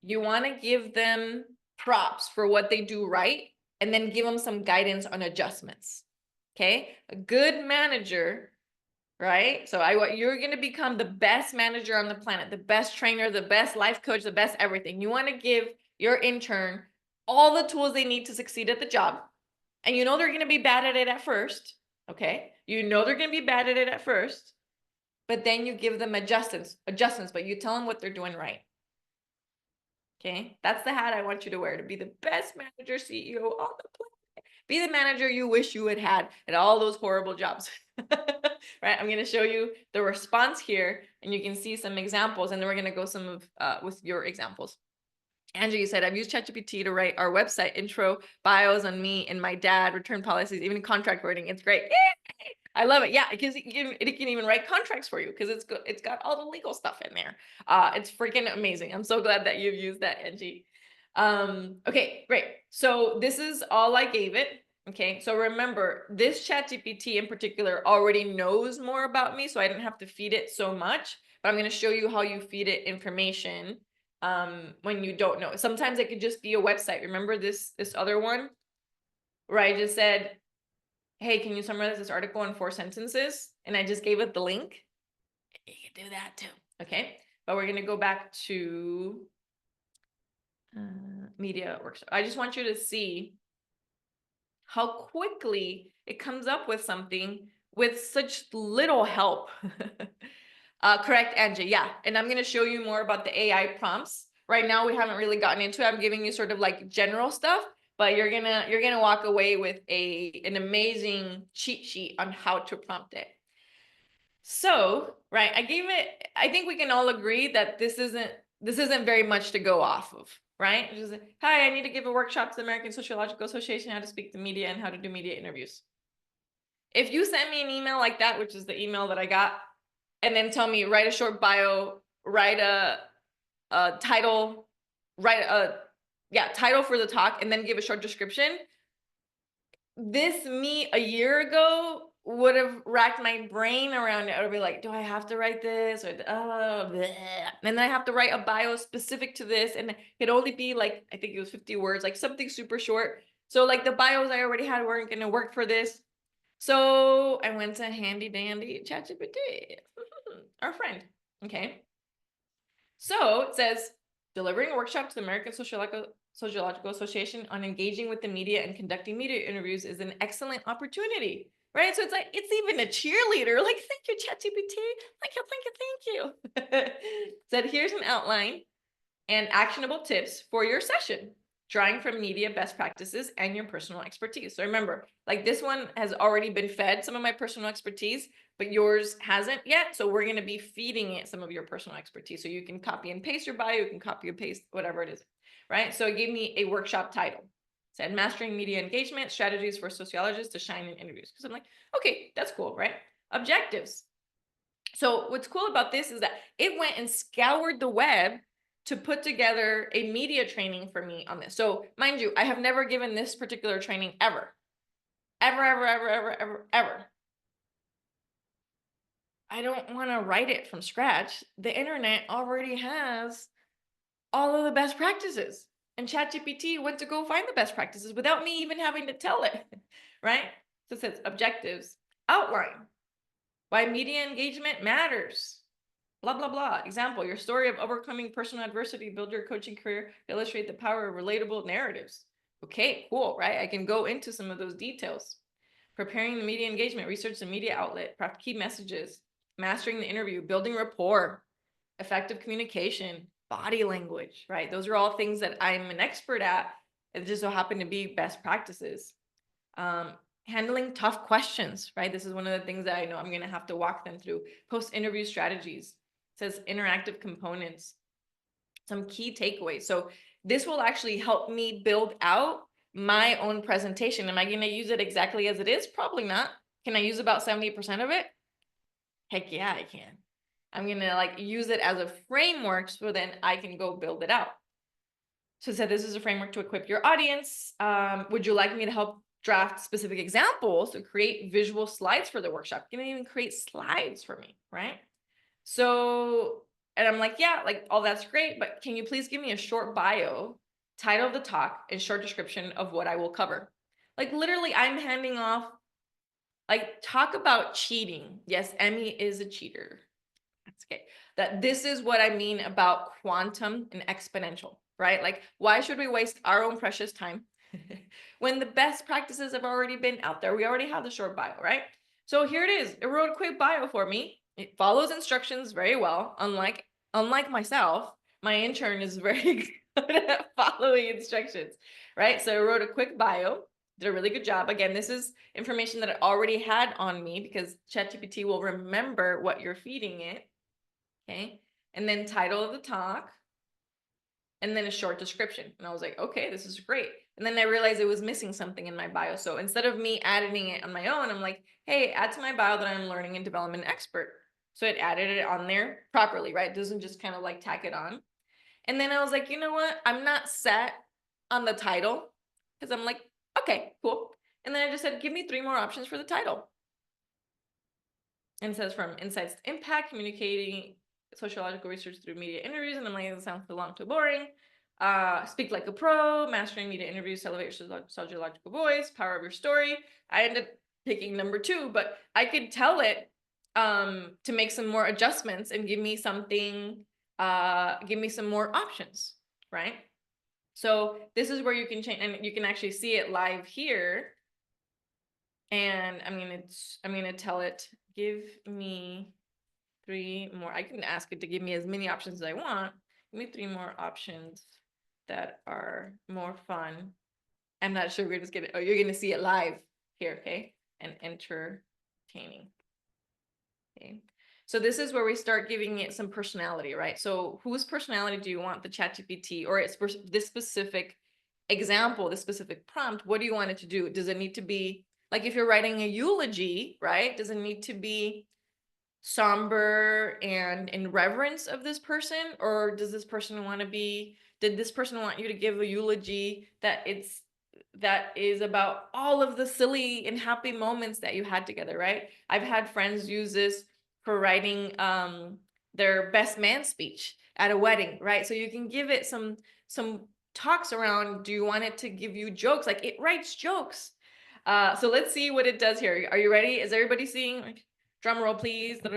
you want to give them props for what they do right, and then give them some guidance on adjustments. Okay. A good manager, right? So you're going to become the best manager on the planet, the best trainer, the best life coach, the best everything. You want to give your intern all the tools they need to succeed at the job. And you know they're going to be bad at it at first. Okay. You know they're going to be bad at it at first, but then you give them adjustments, but you tell them what they're doing right. Okay. That's the hat I want you to wear, to be the best manager, CEO on the planet. Be the manager you wish you had had at all those horrible jobs. Right. I'm going to show you the response here and you can see some examples, and then we're going to go some of with your examples. Andrew, you said, I've used ChatGPT to write our website intro, bios on me and my dad, return policies, even contract wording. It's great. I love it. Yeah, because it can even write contracts for you because it's got all the legal stuff in there. It's freaking amazing. I'm so glad that you've used that, Angie. Okay, great. So this is all I gave it. Okay, so remember, this ChatGPT in particular already knows more about me, so I didn't have to feed it so much. But I'm going to show you how you feed it information when you don't know. Sometimes it could just be a website. Remember this other one where I just said, hey, can you summarize this article in 4 sentences? And I just gave it the link. You can do that too. Okay. but we're going to go back to media workshop. I just want you to see how quickly it comes up with something with such little help. Correct, Angie. Yeah. And I'm going to show you more about the AI prompts. Right now, we haven't really gotten into it. I'm giving you sort of like general stuff, but you're gonna walk away with an amazing cheat sheet on how to prompt it. So, right, I think we can all agree that this isn't very much to go off of, right? Just, hi, I need to give a workshop to the American Sociological Association, how to speak to media and how to do media interviews. If you send me an email like that, which is the email that I got, and then tell me, write a short bio, write a title, title for the talk, and then give a short description. This me a year ago would have racked my brain around it. I would be like, do I have to write this? Or and then I have to write a bio specific to this, and it'd only be like, I think it was 50 words, like something super short. So like the bios I already had weren't gonna work for this. So I went to handy dandy ChatGPT, our friend. Okay. So it says, delivering a workshop to the American Sociological Association on engaging with the media and conducting media interviews is an excellent opportunity, right? So it's like, it's even a cheerleader. Like, thank you, ChatGPT. Thank you. Said, here's an outline and actionable tips for your session, drawing from media best practices and your personal expertise. So remember, like this one has already been fed some of my personal expertise, but yours hasn't yet. So we're going to be feeding it some of your personal expertise. So you can copy and paste your bio, you can copy and paste whatever it is, right? So it gave me a workshop title. It said, Mastering Media Engagement, Strategies for Sociologists to Shine in Interviews. Because I'm like, okay, that's cool, right? Objectives. So what's cool about this is that it went and scoured the web to put together a media training for me on this. So mind you, I have never given this particular training ever. Ever. I don't want to write it from scratch. The internet already has all of the best practices. And ChatGPT went to go find the best practices without me even having to tell it, right? So it says objectives, outline, why media engagement matters. Blah, blah, blah. Example, your story of overcoming personal adversity, build your coaching career, illustrate the power of relatable narratives. Okay, cool, right? I can go into some of those details. Preparing the media engagement, research the media outlet, craft key messages, mastering the interview, building rapport, effective communication, body language, right? Those are all things that I'm an expert at. It just so happen to be best practices. Handling tough questions, right? This is one of the things that I know I'm going to have to walk them through. Post-interview strategies. It says interactive components, some key takeaways. So this will actually help me build out my own presentation. Am I going to use it exactly as it is? Probably not. Can I use about 70% of it? Heck yeah, I can. I'm going to like use it as a framework so then I can go build it out. So it said this is a framework to equip your audience. Would you like me to help draft specific examples to create visual slides for the workshop? You can even create slides for me, right? So, and I'm like, yeah, like all that's great, but can you please give me a short bio, title of the talk, and short description of what I will cover? Like literally, I'm handing off, like talk about cheating. Yes, Emmy is a cheater. That's okay. That this is what I mean about quantum and exponential, right? Like, why should we waste our own precious time when the best practices have already been out there? We already have the short bio, right? So here it is. It wrote a quick bio for me. It follows instructions very well. Unlike myself, my intern is very good at following instructions, right? So I wrote a quick bio, did a really good job. Again, this is information that I already had on me because ChatGPT will remember what you're feeding it. Okay. And then title of the talk, and then a short description. And I was like, okay, this is great. And then I realized it was missing something in my bio. So instead of me adding it on my own, I'm like, hey, add to my bio that I'm learning and development expert. So it added it on there properly, right? It doesn't just kind of like tack it on. And then I was like, you know what? I'm not set on the title because I'm like, okay, cool. And then I just said, give me 3 more options for the title. And it says from insights to impact, communicating sociological research through media interviews. And I'm like, that sounds too long, too boring. Speak like a pro, mastering media interviews to elevate your sociological voice, power of your story. I ended up picking number 2, but I could tell it to make some more adjustments and give me something give me some more options, right? So this is where you can change, and you can actually see it live here. And I'm gonna tell it, give me 3 more. I can ask it to give me as many options as I want. Give me 3 more options that are more fun. I'm not sure we're just gonna, oh, you're gonna see it live here, okay? And entertaining. Okay. So this is where we start giving it some personality, right? So whose personality do you want the ChatGPT, or it's for this specific example, this specific prompt? What do you want it to do? Does it need to be, like if you're writing a eulogy, right? Does it need to be somber and in reverence of this person, or does this person want to be, did this person want you to give a eulogy that is about all of the silly and happy moments that you had together, right? I've had friends use this for writing their best man speech at a wedding, right? So you can give it some talks around, do you want it to give you jokes? Like it writes jokes. So let's see what it does here. Are you ready? Is everybody seeing? Drum roll, please. All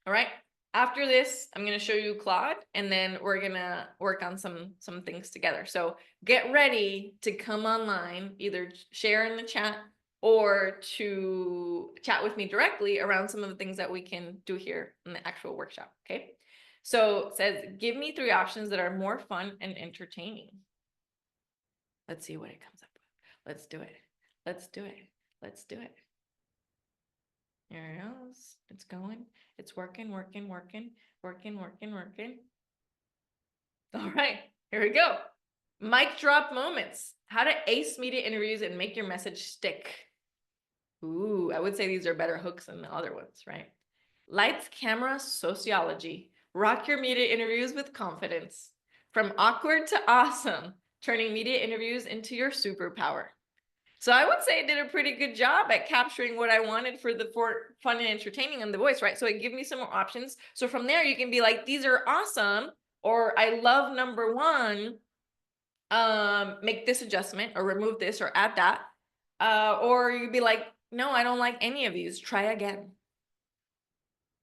right. After this, I'm going to show you Claude, and then we're going to work on some things together. So get ready to come online, either share in the chat or to chat with me directly around some of the things that we can do here in the actual workshop. Okay. So it says, give me 3 options that are more fun and entertaining. Let's see what it comes up with. Let's do it. Let's do it. Let's do it. There it goes. It's going. It's working. All right, here we go. Mic drop moments. How to ace media interviews and make your message stick. Ooh, I would say these are better hooks than the other ones, right? Lights, camera, sociology. Rock your media interviews with confidence. From awkward to awesome, turning media interviews into your superpower. So I would say it did a pretty good job at capturing what I wanted for fun and entertaining on The Voice, right? So it gave me some more options. So from there, you can be like, these are awesome, or I love number 1, make this adjustment or remove this or add that. Or you'd be like, no, I don't like any of these. Try again.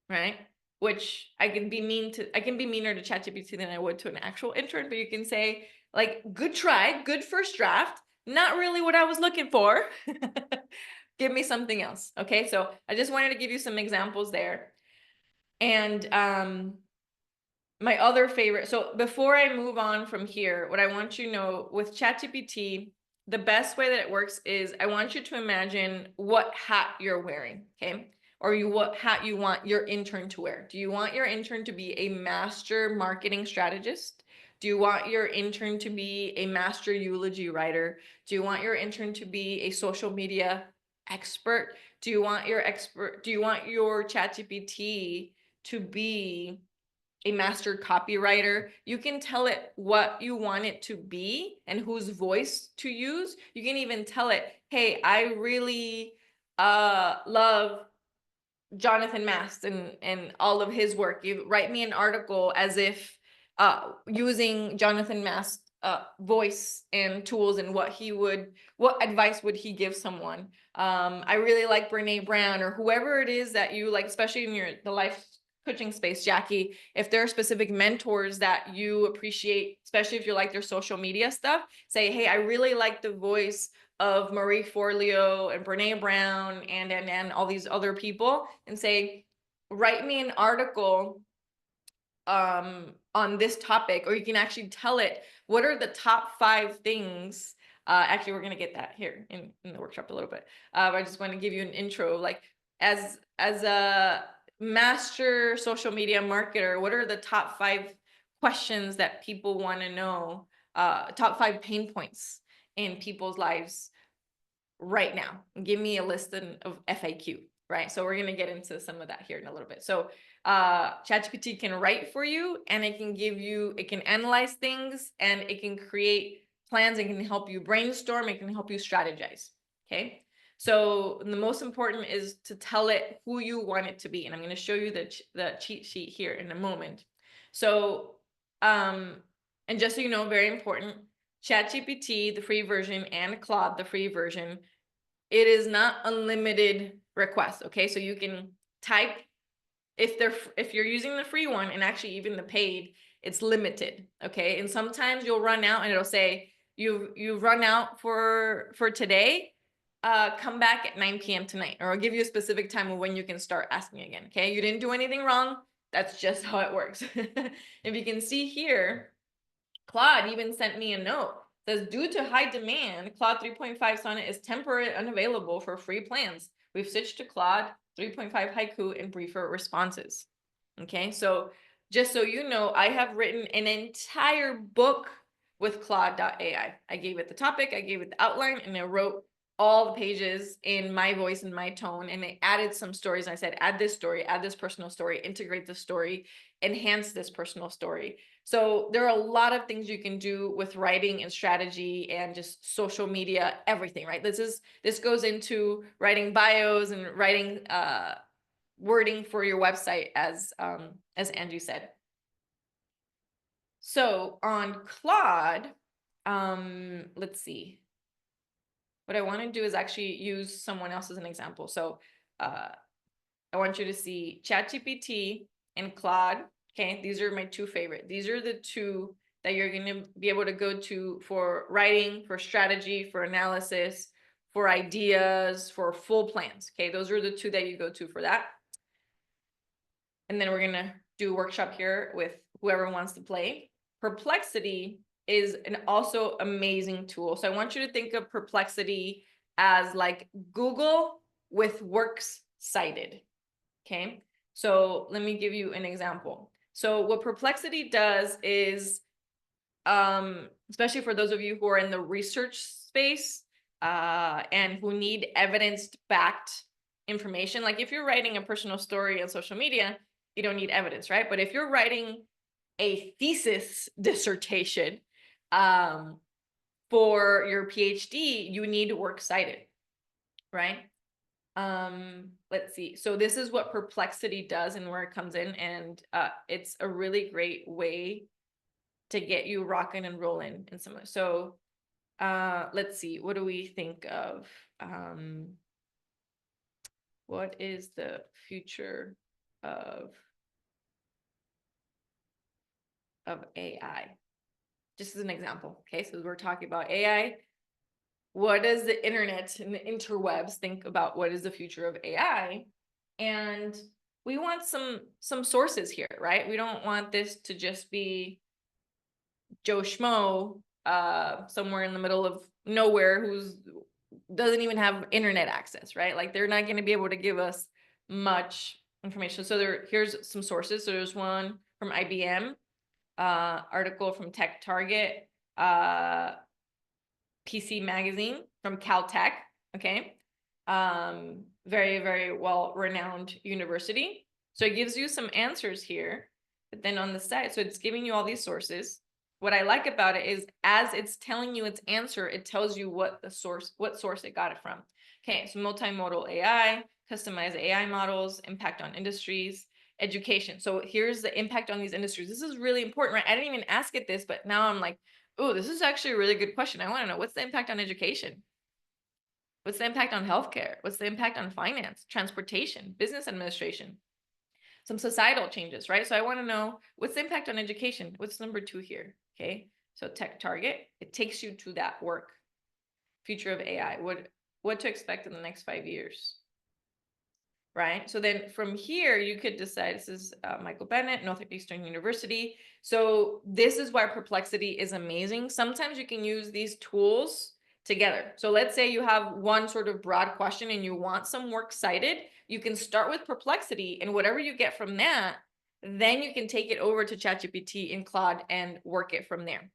Right? Which I can be meaner to ChatGPT than I would to an actual intern, but you can say like, good try, good first draft. Not really what I was looking for. Give me something else. Okay, so I just wanted to give you some examples there. And my other favorite, so before I move on from here, what I want you to know with ChatGPT, the best way that it works is I want you to imagine what hat you're wearing, okay? Or what hat you want your intern to wear. Do you want your intern to be a master marketing strategist? Do you want your intern to be a master eulogy writer? Do you want your intern to be a social media expert? Do you want your ChatGPT to be a master copywriter? You can tell it what you want it to be and whose voice to use. You can even tell it, hey, I really love Jonathan Mast and all of his work. You write me an article as if using Jonathan Mast's voice and tools and what advice would he give someone. I really like Brene Brown, or whoever it is that you like, especially in the life coaching space, Jackie. If there are specific mentors that you appreciate, especially if you like their social media stuff, say, hey, I really like the voice of Marie Forleo and Brene Brown and all these other people, and say, write me an article on this topic. Or you can actually tell it, what are the top 5 things? Actually, we're gonna get that here in the workshop a little bit. I just want to give you an intro, like as a master social media marketer, what are the top 5 questions that people want to know? Top 5 pain points in people's lives right now. Give me a list of FAQ, right? So we're going to get into some of that here in a little bit. So ChatGPT can write for you, and it can analyze things, and it can create plans, and can help you brainstorm, it can help you strategize. Okay. So the most important is to tell it who you want it to be. And I'm going to show you the cheat sheet here in a moment. So, and just so you know, very important, ChatGPT, the free version, and Claude, the free version, it is not unlimited requests. Okay. So you can type if you're using the free one, and actually even the paid, it's limited, okay? And sometimes you'll run out and it'll say you've run out for today. Come back at 9 p.m. tonight, or I'll give you a specific time of when you can start asking again. Okay, you didn't do anything wrong. That's just how it works. If you can see here, Claude even sent me a note. It says, due to high demand, Claude 3.5 Sonnet is temporarily unavailable for free plans. We've switched to Claude 3.5 Haiku and briefer responses. Okay, so just so you know, I have written an entire book with Claude.ai. I gave it the topic, I gave it the outline, and I wrote all the pages in my voice and my tone, and I added some stories. I said, add this story, add this personal story, integrate this story, enhance this personal story. So there are a lot of things you can do with writing and strategy and just social media, everything, right? This goes into writing bios and writing wording for your website, as Angie said. So on Claude, let's see. What I want to do is actually use someone else as an example. So I want you to see ChatGPT and Claude. Okay, these are my two favorite. These are the two that you're going to be able to go to for writing, for strategy, for analysis, for ideas, for full plans. Okay, those are the two that you go to for that. And then we're going to do a workshop here with whoever wants to play. Perplexity is an also amazing tool. So I want you to think of Perplexity as like Google with works cited. Okay, so let me give you an example. So what Perplexity does is, especially for those of you who are in the research space and who need evidence-backed information, like if you're writing a personal story on social media, you don't need evidence, right? But if you're writing a thesis dissertation for your PhD, you need works cited, right? Let's see. So this is what Perplexity does and where it comes in, and it's a really great way to get you rocking and rolling in some. So let's see. What do we think of? What is the future of AI? Just as an example. Okay, so we're talking about AI. What does the internet and the interwebs think about what is the future of AI? And we want some sources here, right? We don't want this to just be Joe Schmo somewhere in the middle of nowhere who's doesn't even have internet access, right? Like they're not going to be able to give us much information. So here's some sources. So there's one from IBM, article from Tech Target, PC Magazine from Caltech, okay? Very, very well-renowned university. So it gives you some answers here, but then on the side, so it's giving you all these sources. What I like about it is as it's telling you its answer, it tells you what source it got it from. Okay, so multimodal AI, customized AI models, impact on industries, education. So here's the impact on these industries. This is really important, right? I didn't even ask it this, but now I'm like, oh, this is actually a really good question. I want to know, what's the impact on education? What's the impact on healthcare? What's the impact on finance, transportation, business administration? Some societal changes, right? So I want to know, what's the impact on education? What's number 2 here? Okay, so Tech Target, it takes you to that work. Future of AI, what to expect in the next 5 years, right? So then from here, you could decide, this is Michael Bennett, Northeastern University. So this is why Perplexity is amazing. Sometimes you can use these tools together. So let's say you have one sort of broad question and you want some works cited, you can start with Perplexity, and whatever you get from that, then you can take it over to ChatGPT and Claude and work it from there.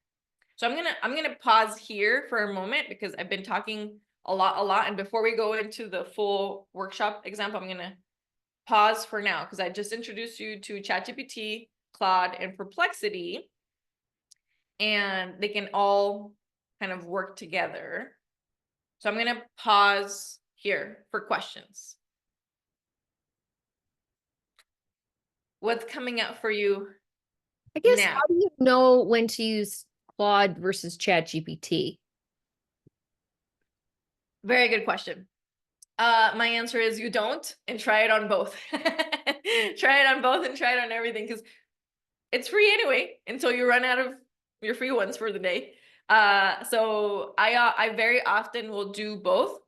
So I'm gonna pause here for a moment because I've been talking a lot. And before we go into the full workshop example, I'm gonna pause for now because I just introduced you to ChatGPT, Claude, and Perplexity, and they can all kind of work together. So I'm gonna pause here for questions. What's coming up for you? I guess, now? how do you know when to use Claude versus ChatGPT? Very good question. My answer is you don't, and try it on both. Try it on both and try it on everything, because it's free anyway until you run out of your free ones for the day. So I very often will do both.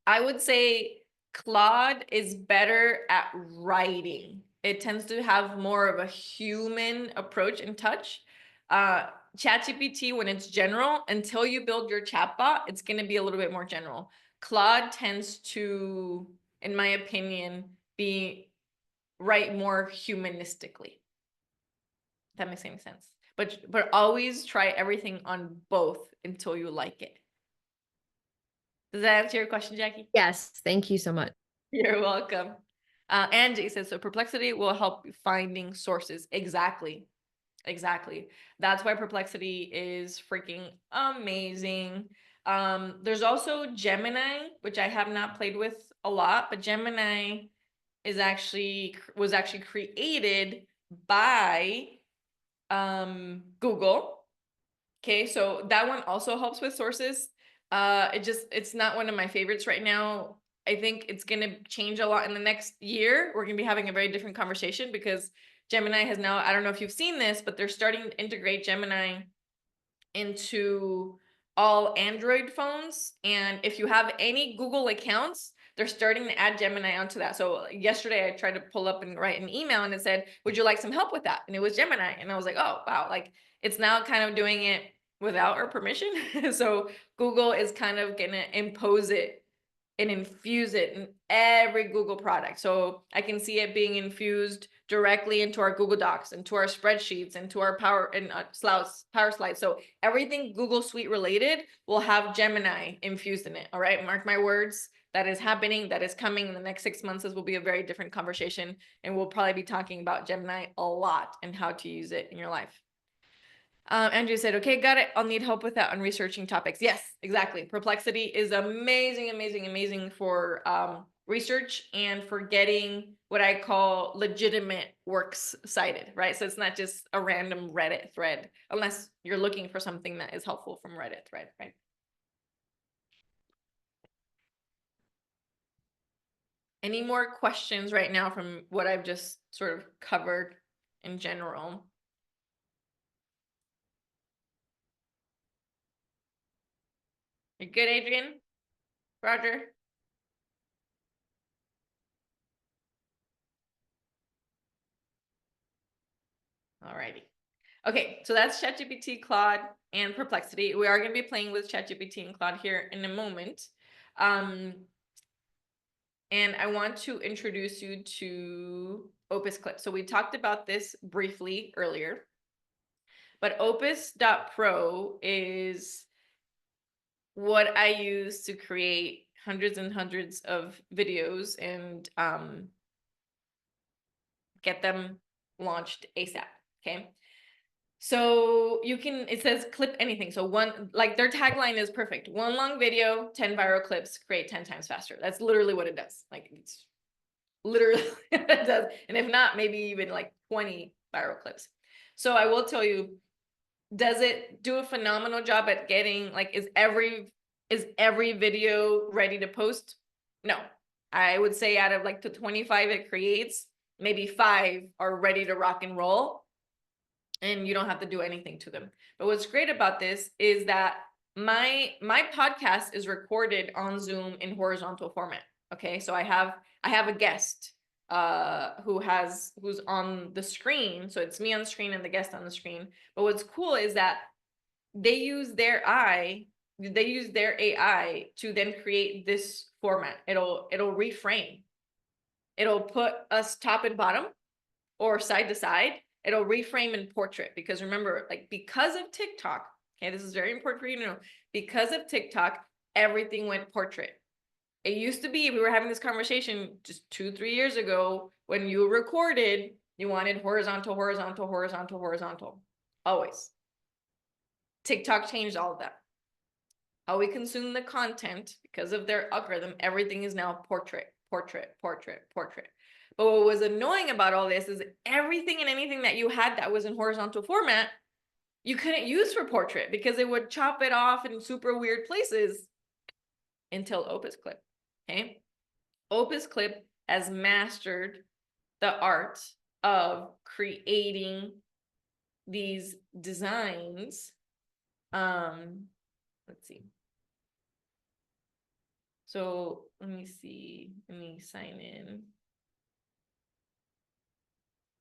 I would say Claude is better at writing. It tends to have more of a human approach and touch. ChatGPT, when it's general, until you build your chatbot, it's going to be a little bit more general. Claude tends to, in my opinion, write more humanistically. If that makes any sense. But always try everything on both until you like it. Does that answer your question, Jackie? Yes, thank you so much. You're welcome. Angie says, so Perplexity will help you finding sources. Exactly. Exactly. That's why Perplexity is freaking amazing. There's also Gemini, which I have not played with a lot, but Gemini was actually created by Google. Okay, so that one also helps with sources. It's not one of my favorites right now. I think it's gonna change a lot in the next year. We're gonna be having a very different conversation because Gemini has now, I don't know if you've seen this, but they're starting to integrate Gemini into all Android phones. And if you have any Google accounts, they're starting to add Gemini onto that. So yesterday I tried to pull up and write an email and it said, would you like some help with that? And it was Gemini. And I was like, oh, wow. Like it's now kind of doing it without our permission. So Google is kind of going to impose it and infuse it in every Google product. So I can see it being infused directly into our Google Docs, into our spreadsheets, into our Power Slides. So everything Google Suite related will have Gemini infused in it. All right, mark my words. That is happening. That is coming in the next 6 months. This will be a very different conversation, and we'll probably be talking about Gemini a lot and how to use it in your life. Andrew said, okay, got it. I'll need help with that on researching topics. Yes, exactly. Perplexity is amazing, amazing, amazing for research and for getting what I call legitimate works cited, right? So it's not just a random Reddit thread, unless you're looking for something that is helpful from Reddit thread, right? Any more questions right now from what I've just sort of covered in general? You good, Adrian? Roger? Alrighty. Okay, so that's ChatGPT, Claude, and Perplexity. We are going to be playing with ChatGPT and Claude here in a moment. And I want to introduce you to Opus Clip. So we talked about this briefly earlier, but Opus.pro is what I use to create hundreds and hundreds of videos and get them launched ASAP, okay? So you can, it says clip anything. So one, like their tagline is perfect. One long video, 10 viral clips, create 10 times faster. That's literally what it does. Like it's literally what it does. And if not, maybe even like 20 viral clips. So I will tell you, does it do a phenomenal job at getting, like, is every video ready to post? No. I would say out of like the 25 it creates, maybe 5 are ready to rock and roll. And you don't have to do anything to them. But what's great about this is that my podcast is recorded on Zoom in horizontal format. Okay, so I have a guest who's on the screen. So it's me on the screen and the guest on the screen. But what's cool is that they use their AI to then create this format. It'll reframe. It'll put us top and bottom or side to side. It'll reframe in portrait, because remember, like, because of TikTok, okay, this is very important for you to know, because of TikTok, everything went portrait. It used to be, we were having this conversation just 2-3 years ago, when you recorded, you wanted horizontal, horizontal, horizontal, horizontal, always. TikTok changed all of that. How we consume the content, because of their algorithm, everything is now portrait, portrait, portrait, portrait. But what was annoying about all this is everything and anything that you had that was in horizontal format, you couldn't use for portrait because it would chop it off in super weird places until Opus Clip. Okay. Opus Clip has mastered the art of creating these designs. Let's see. So let me see. Let me sign in.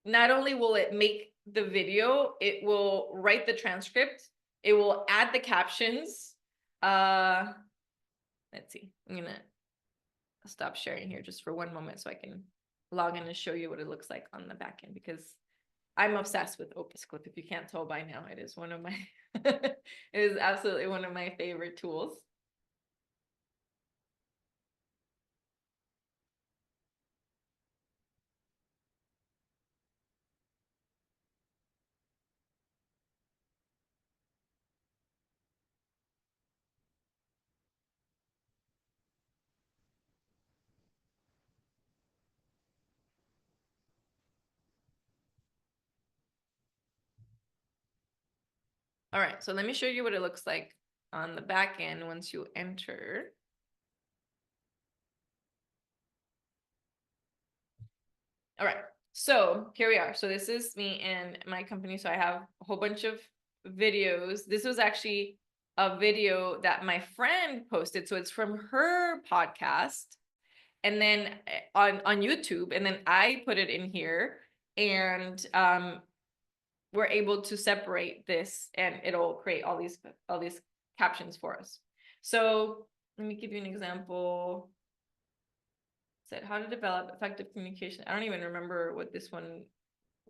Not only will it make the video, it will write the transcript. It will add the captions. Let's see. I'm gonna stop sharing here just for one moment so I can log in and show you what it looks like on the back end, because I'm obsessed with Opus Clip. If you can't tell by now, it is one of my it is absolutely one of my favorite tools. All right, so let me show you what it looks like on the back end once you enter. All right, so here we are. So this is me and my company. So I have a whole bunch of videos. This was actually a video that my friend posted. So it's from her podcast, and then on YouTube, and then I put it in here, and we're able to separate this, and it'll create all these captions for us. So let me give you an example. Said how to develop effective communication. I don't even remember what this one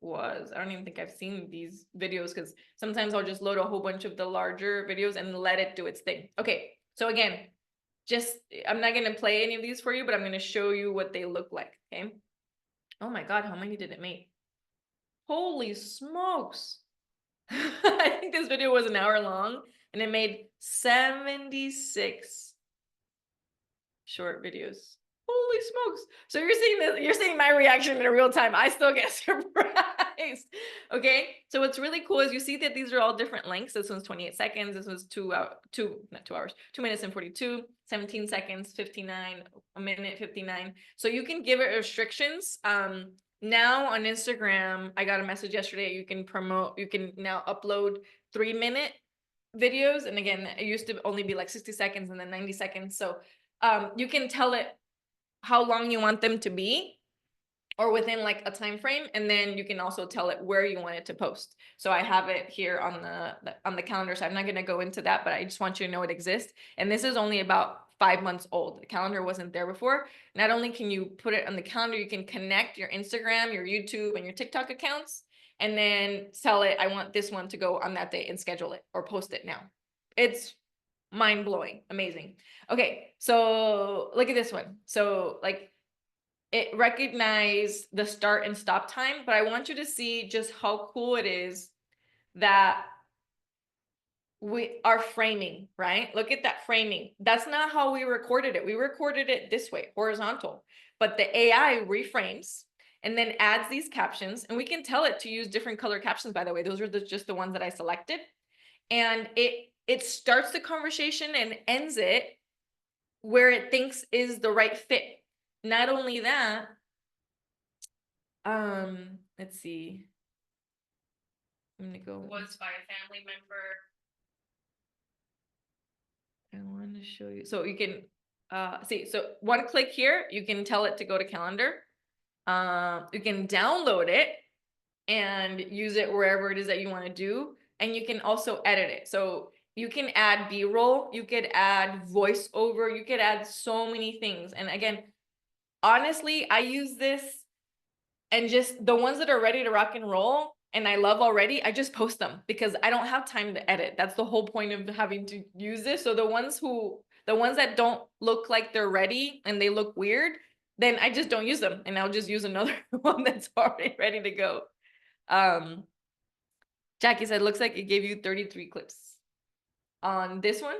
was. I don't even think I've seen these videos, because sometimes I'll just load a whole bunch of the larger videos and let it do its thing. Okay, so again, I'm not going to play any of these for you, but I'm going to show you what they look like. Okay. Oh my God, how many did it make? Holy smokes. I think this video was an hour long, and it made 76 short videos. Holy smokes. So you're seeing this, you're seeing my reaction in real time. I still get surprised. Okay. So what's really cool is you see that these are all different lengths. This one's 28 seconds. This was 2 minutes and 42, 17 seconds, 59, a minute 59. So you can give it restrictions. Now on Instagram, I got a message yesterday. You can now upload 3-minute videos. And again, it used to only be like 60 seconds and then 90 seconds. So you can tell it how long you want them to be, or within like a time frame, and then you can also tell it where you want it to post. So I have it here on the calendar, so I'm not going to go into that, but I just want you to know it exists. And this is only about 5 months old. The calendar wasn't there before. Not only can you put it on the calendar, you can connect your Instagram, your YouTube, and your TikTok accounts, and then tell it, I want this one to go on that day, and schedule it or post it now. It's mind-blowing, amazing. Okay, so look at this one. So like it recognized the start and stop time, but I want you to see just how cool it is that we are framing, right? Look at that framing. That's not how we recorded it. We recorded it this way, horizontal, but the AI reframes and then adds these captions, and we can tell it to use different color captions, by the way. Those are just the ones that I selected. And it starts the conversation and ends it where it thinks is the right fit. Not only that, let's see. I'm gonna go. Was by a family member. I want to show you. So you can see, so one click here, you can tell it to go to calendar. You can download it and use it wherever it is that you want to do. And you can also edit it. So you can add B-roll, you could add voiceover, you could add so many things. And again, honestly, I use this, and just the ones that are ready to rock and roll and I love already, I just post them because I don't have time to edit. That's the whole point of having to use this. So the ones that don't look like they're ready and they look weird, then I just don't use them, and I'll just use another one that's already ready to go. Jackie said, looks like it gave you 33 clips on this one.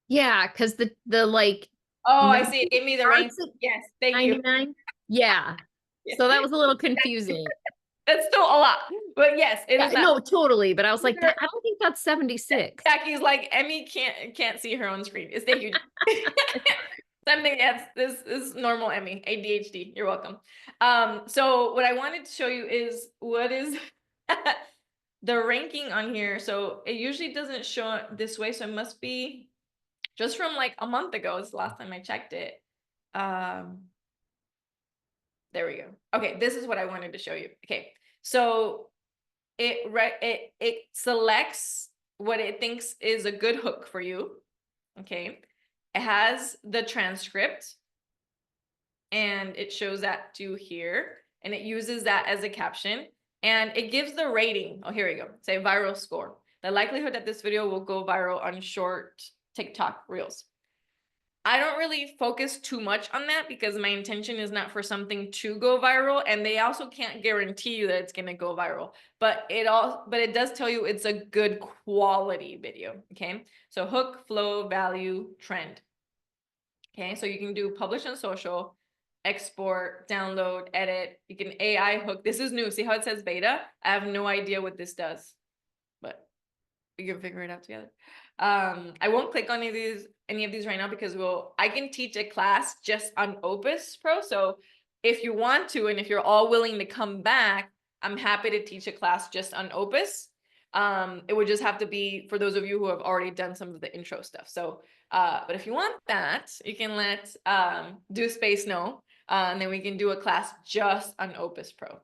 Yeah, because the like Oh, I see. It gave me the range. starts at Yes, thank you. 99. Yeah. Yeah. So that was a little confusing. That's still a lot, but yes, it Yeah, is that. no, totally. But I was like, There- I don't think that's 76. Jackie's like, Emmy can't see her own screen. It's thank you. Something, yes, this is normal Emmy, ADHD. You're welcome. So what I wanted to show you is what is the ranking on here. So it usually doesn't show it this way, so it must be just from like a month ago. It's the last time I checked it. There we go. Okay, this is what I wanted to show you. Okay, so it selects what it thinks is a good hook for you. Okay, it has the transcript, and it shows that to here, and it uses that as a caption, and it gives the rating. Oh, here we go. Say viral score. The likelihood that this video will go viral on short TikTok reels. I don't really focus too much on that because my intention is not for something to go viral, and they also can't guarantee you that it's going to go viral, but it does tell you it's a good quality video. Okay, so hook, flow, value, trend. Okay, so you can do publish on social, export, download, edit. You can AI hook. This is new. See how it says beta? I have no idea what this does, but we can figure it out together. I won't click on any of these right now because I can teach a class just on Opus Pro. So if you want to, and if you're all willing to come back, I'm happy to teach a class just on Opus. It would just have to be for those of you who have already done some of the intro stuff. So, but if you want that, you can let Do Space know, and then we can do a class just on Opus Pro.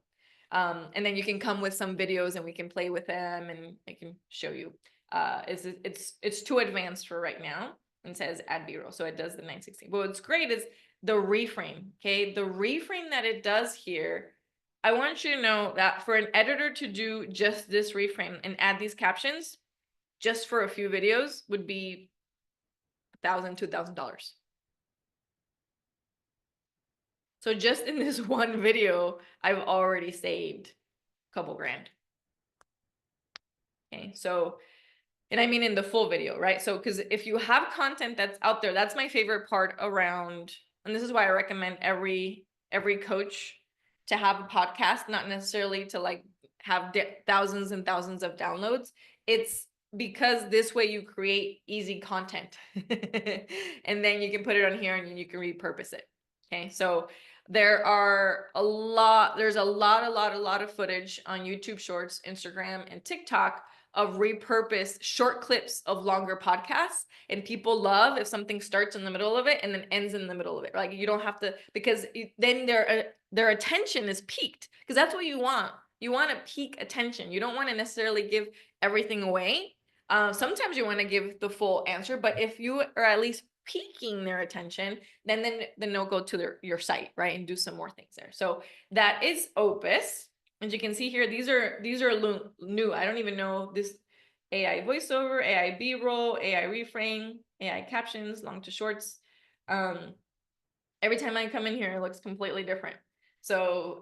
And then you can come with some videos and we can play with them and I can show you. It's too advanced for right now, and says add B-roll, so it does the 916. But what's great is the reframe. Okay, the reframe that it does here. I want you to know that for an editor to do just this reframe and add these captions just for a few videos would be $1,000, $2,000. So just in this one video, I've already saved a couple grand. Okay, so, and I mean in the full video, right? So, because if you have content that's out there, that's my favorite part around, and this is why I recommend every coach to have a podcast, not necessarily to like have thousands and thousands of downloads. It's because this way you create easy content and then you can put it on here and you can repurpose it. Okay, so there's a lot of footage on YouTube Shorts, Instagram, and TikTok of repurposed short clips of longer podcasts, and people love if something starts in the middle of it and then ends in the middle of it. Like you don't have to, because then their attention is peaked, because that's what you want. You want to peak attention. You don't want to necessarily give everything away. Sometimes you want to give the full answer, but if you are at least piquing their attention, then they'll go to your site, right, and do some more things there. So that is Opus. As you can see here, these are new. I don't even know this. AI voiceover, AI B-roll, AI reframe, AI captions, long to shorts. Every time I come in here, it looks completely different. So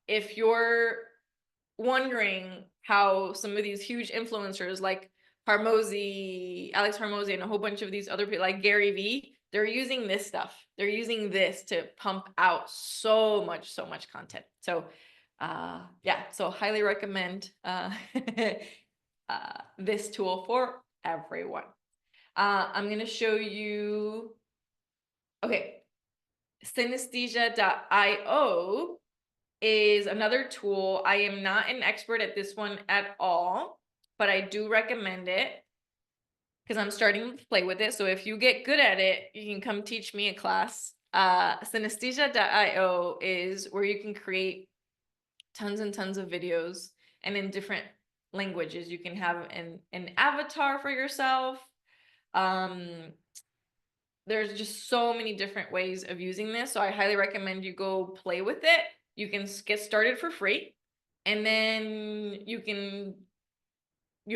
if you're wondering how some of these huge influencers like Alex Hormozy, and a whole bunch of these other people like Gary Vee, they're using this stuff. They're using this to pump out so much content. So yeah, so highly recommend this tool for everyone. I'm going to show you, okay, synesthesia.io is another tool. I am not an expert at this one at all, but I do recommend it because I'm starting to play with it. So if you get good at it, you can come teach me a class. Synesthesia.io is where you can create tons and tons of videos, and in different languages. You can have an avatar for yourself. There's just so many different ways of using this. So I highly recommend you go play with it. You can get started for free, and then you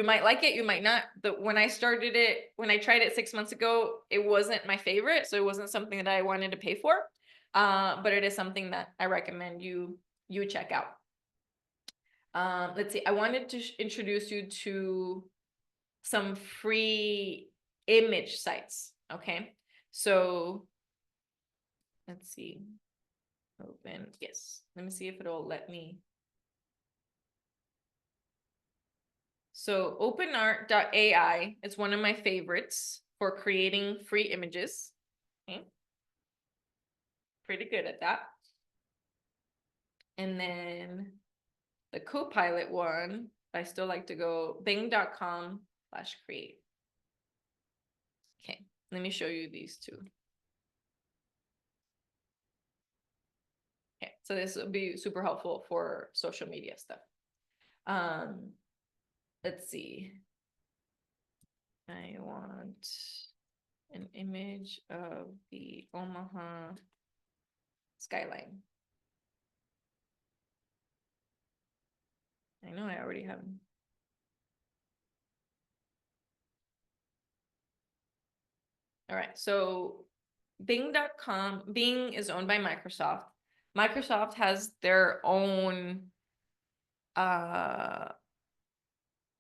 might like it, you might not. When I tried it 6 months ago, it wasn't my favorite. So it wasn't something that I wanted to pay for. But it is something that I recommend you check out. Let's see, I wanted to introduce you to some free image sites. Okay, so let's see, open, yes, let me see if it'll let me So openart.ai is one of my favorites for creating free images. Okay. Pretty good at that. And then the Copilot one, I still like to go bing.com/create. Okay, let me show you these two. Okay, so this will be super helpful for social media stuff. Let's see. I want an image of the Omaha skyline. I know I already have them. All right, so Bing.com, Bing is owned by Microsoft. Microsoft has their own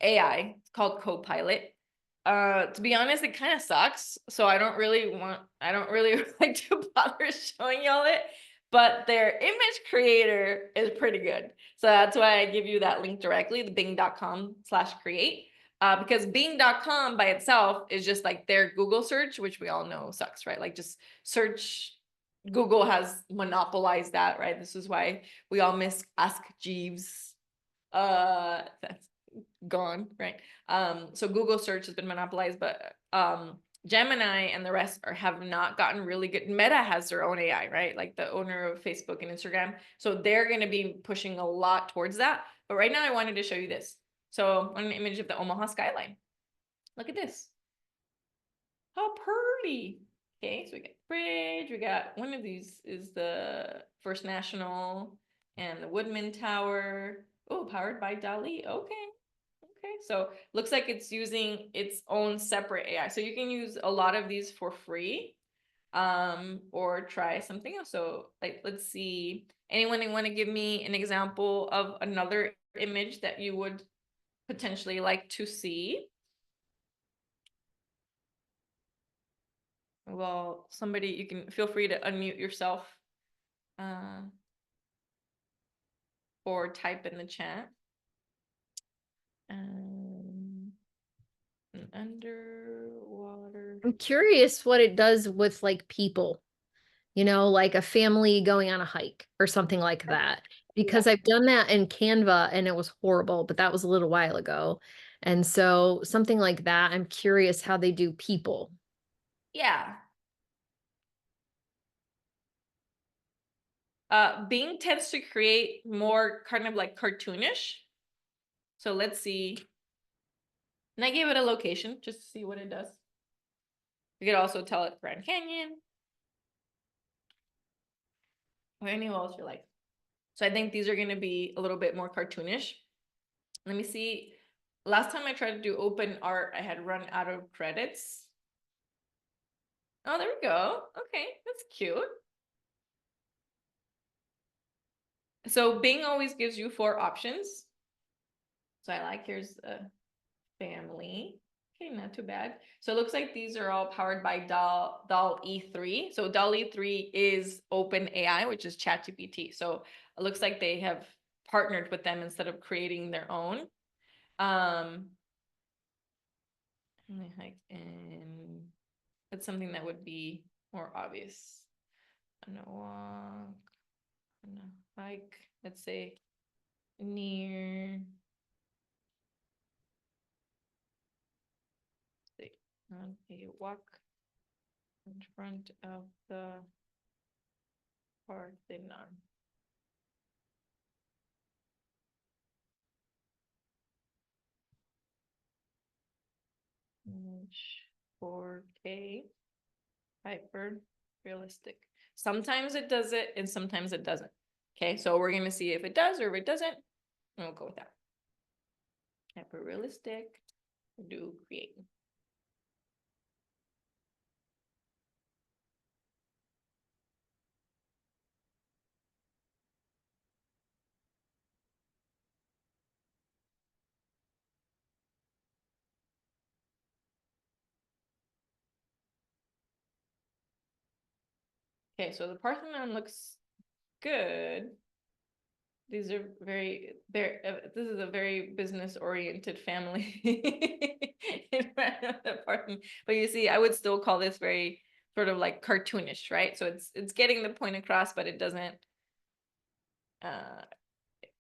AI. It's called Copilot. To be honest, it kind of sucks. So I don't really like to bother showing y'all it, but their image creator is pretty good. So that's why I give you that link directly, the bing.com/create. Because bing.com by itself is just like their Google search, which we all know sucks, right? Like just search, Google has monopolized that, right? This is why we all miss Ask Jeeves. That's gone, right? So Google search has been monopolized, but Gemini and the rest have not gotten really good. Meta has their own AI, right? Like the owner of Facebook and Instagram. So they're going to be pushing a lot towards that. But right now I wanted to show you this. So an image of the Omaha skyline. Look at this. How pretty. Okay, so we got bridge. We got one of these is the First National and the Woodman Tower. Oh, powered by DALL-E. Okay. Okay, so looks like it's using its own separate AI. So you can use a lot of these for free, or try something else. So like, let's see, anyone want to give me an example of another image that you would potentially like to see? Well, somebody, you can feel free to unmute yourself, or type in the chat. An underwater. I'm curious what it does with like people, like a family going on a hike or something like that. Because I've done that in Canva and it was horrible, but that was a little while ago. And so something like that, I'm curious how they do people. Yeah. Bing tends to create more kind of like cartoonish. So let's see. And I gave it a location just to see what it does. You could also tell it Grand Canyon or anywhere else you like. So I think these are going to be a little bit more cartoonish. Let me see. Last time I tried to do open art, I had run out of credits. Oh, there we go. Okay, that's cute. So Bing always gives you 4 options. So I like, here's a family. Okay, not too bad. So it looks like these are all powered by DALL-E 3. So DALL-E 3 is OpenAI, which is ChatGPT. So it looks like they have partnered with them instead of creating their own. And that's something that would be more obvious. On a walk, on a hike, let's say near, on a walk in front of the Parthenon. Image 4K, hyper realistic. Sometimes it does it and sometimes it doesn't. Okay, so we're gonna see if it does or if it doesn't, and we'll go with that. Hyper realistic, do create. Okay, so the Parthenon looks good. These are this is a very business oriented family. in my apartment. But you see, I would still call this very sort of like cartoonish, right? So it's getting the point across, but it doesn't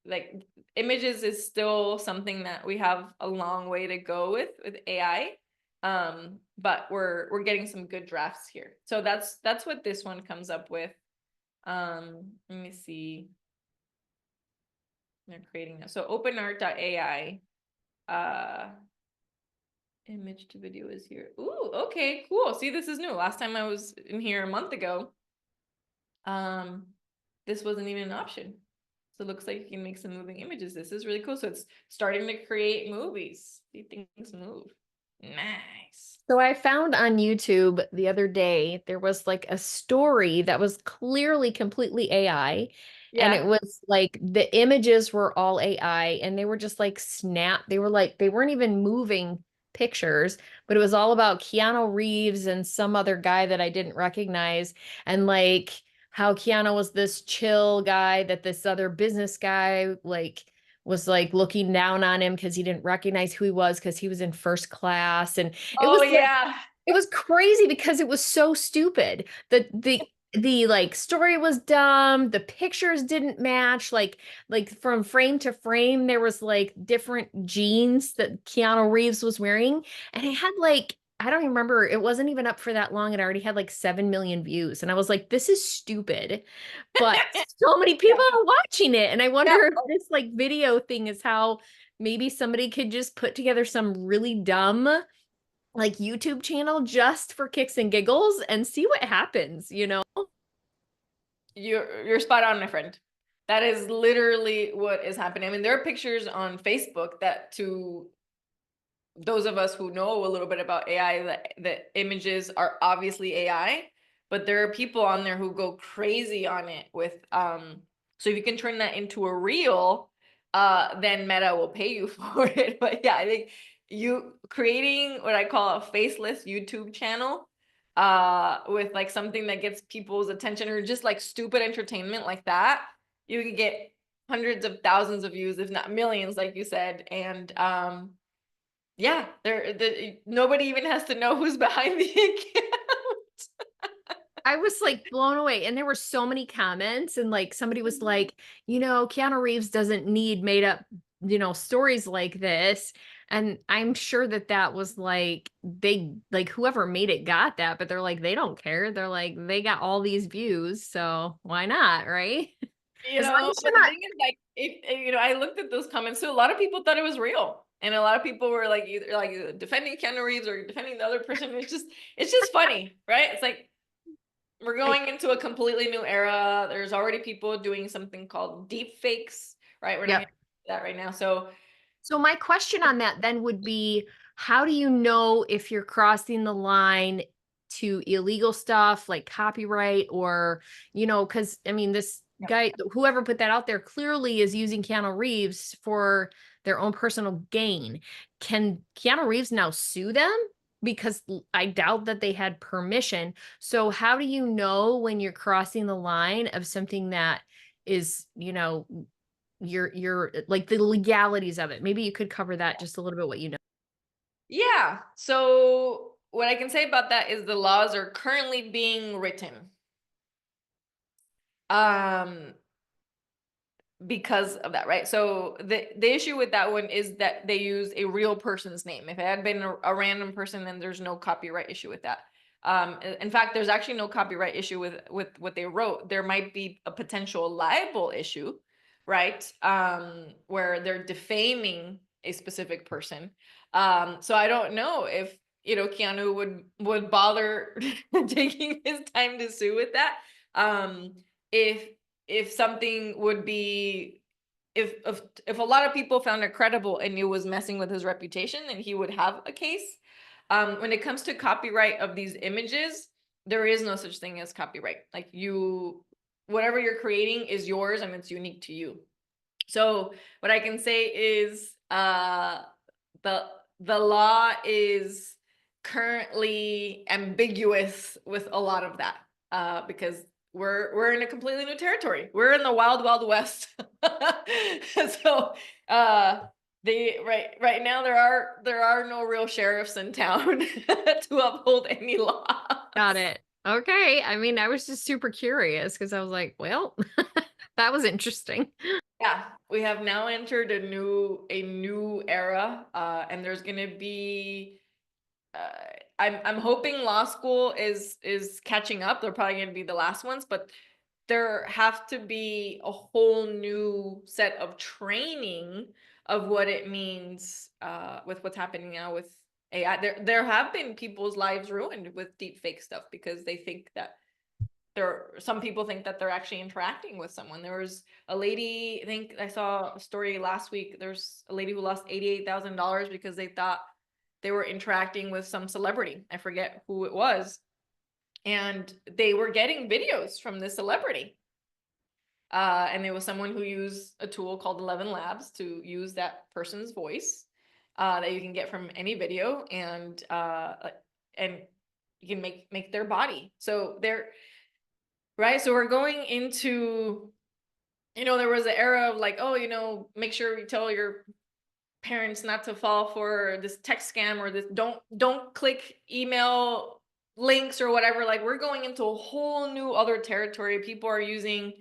like images is still something that we have a long way to go with AI. But we're getting some good drafts here. So that's what this one comes up with. Let me see. They're creating that. So openart.ai, image to video is here. Ooh, okay, cool. See, this is new. Last time I was in here a month ago, this wasn't even an option. So it looks like you can make some moving images. This is really cool. So it's starting to create movies. See things move. Nice. So I found on YouTube the other day, there was like a story that was clearly completely AI. And it Yeah. was like the images were all AI and they were just like they were like, they weren't even moving pictures, but it was all about Keanu Reeves and some other guy that I didn't recognize. And like how Keanu was this chill guy that this other business guy was like looking down on him because he didn't recognize who he was because he was in first class. And it Oh was like, yeah. it was crazy because it was so stupid. The like story was dumb, the pictures didn't match, like from frame to frame, there was like different jeans that Keanu Reeves was wearing. And it had like, I don't remember, it wasn't even up for that long. It already had like 7 million views. And I was like, this is stupid. But so many people are watching it. And I wonder Yeah. if this like video thing is how maybe somebody could just put together some really dumb like YouTube channel just for kicks and giggles and see what happens, you know? You're spot on, my friend. That is literally what is happening. I mean, there are pictures on Facebook that to those of us who know a little bit about AI, the images are obviously AI, but there are people on there who go crazy on it with so if you can turn that into a reel, then Meta will pay you for it. But yeah, I think you creating what I call a faceless YouTube channel with like something that gets people's attention or just like stupid entertainment like that, you can get hundreds of thousands of views, if not millions, like you said. And yeah, nobody even has to know who's behind the account. I was like blown away. And there were so many comments, and like somebody was like, you know, Keanu Reeves doesn't need made up, you know, stories like this. And I'm sure that that was like, they like whoever made it got that, but they're like, they don't care. They're like, they got all these views. So why not? Right. You As long know, as but you're the not. thing is, like, you know, I looked at those comments too. A lot of people thought it was real, and a lot of people were like either like defending Keanu Reeves or defending the other person. It's just funny, right? It's like we're going into a completely new era. There's already people doing something called deep fakes, right? We're not Yep. gonna do that right now. So So my question on that then would be, how do you know if you're crossing the line to illegal stuff like copyright or, you know, because I mean, this guy, whoever put that out there clearly is using Keanu Reeves for their own personal gain. Can Keanu Reeves now sue them? Because I doubt that they had permission. So how do you know when you're crossing the line of something that is, you know, your like the legalities of it? Maybe you could cover that just a little bit, what you know. yeah, so what I can say about that is the laws are currently being written. Because of that, right? So the issue with that one is that they use a real person's name. If it had been a random person, then there's no copyright issue with that. In fact, there's actually no copyright issue with what they wrote. There might be a potential libel issue, right? Where they're defaming a specific person. So I don't know if Keanu would bother taking his time to sue with that. If something would be if a lot of people found it credible and it was messing with his reputation, then he would have a case. When it comes to copyright of these images, there is no such thing as copyright. Like whatever you're creating is yours and it's unique to you. So what I can say is the law is currently ambiguous with a lot of that because we're in a completely new territory. We're in the wild, wild west. So right now there are no real sheriffs in town to uphold any law. Got it. Okay. I mean, I was just super curious because I was like, well, that was interesting. Yeah, we have now entered a new era, and there's gonna be. I'm hoping law school is catching up. They're probably gonna be the last ones, but there have to be a whole new set of training of what it means with what's happening now with AI. There have been people's lives ruined with deep fake stuff because they think that some people think that they're actually interacting with someone. There was a lady, I think I saw a story last week. There's a lady who lost $88,000 because they thought they were interacting with some celebrity. I forget who it was. And they were getting videos from this celebrity. And it was someone who used a tool called 11 Labs to use that person's voice that you can get from any video, and you can make their body. So they're right. So we're going into, there was an era of like, oh, make sure you tell your parents not to fall for this text scam or this don't click email links or whatever. Like, we're going into a whole new other territory. People are using,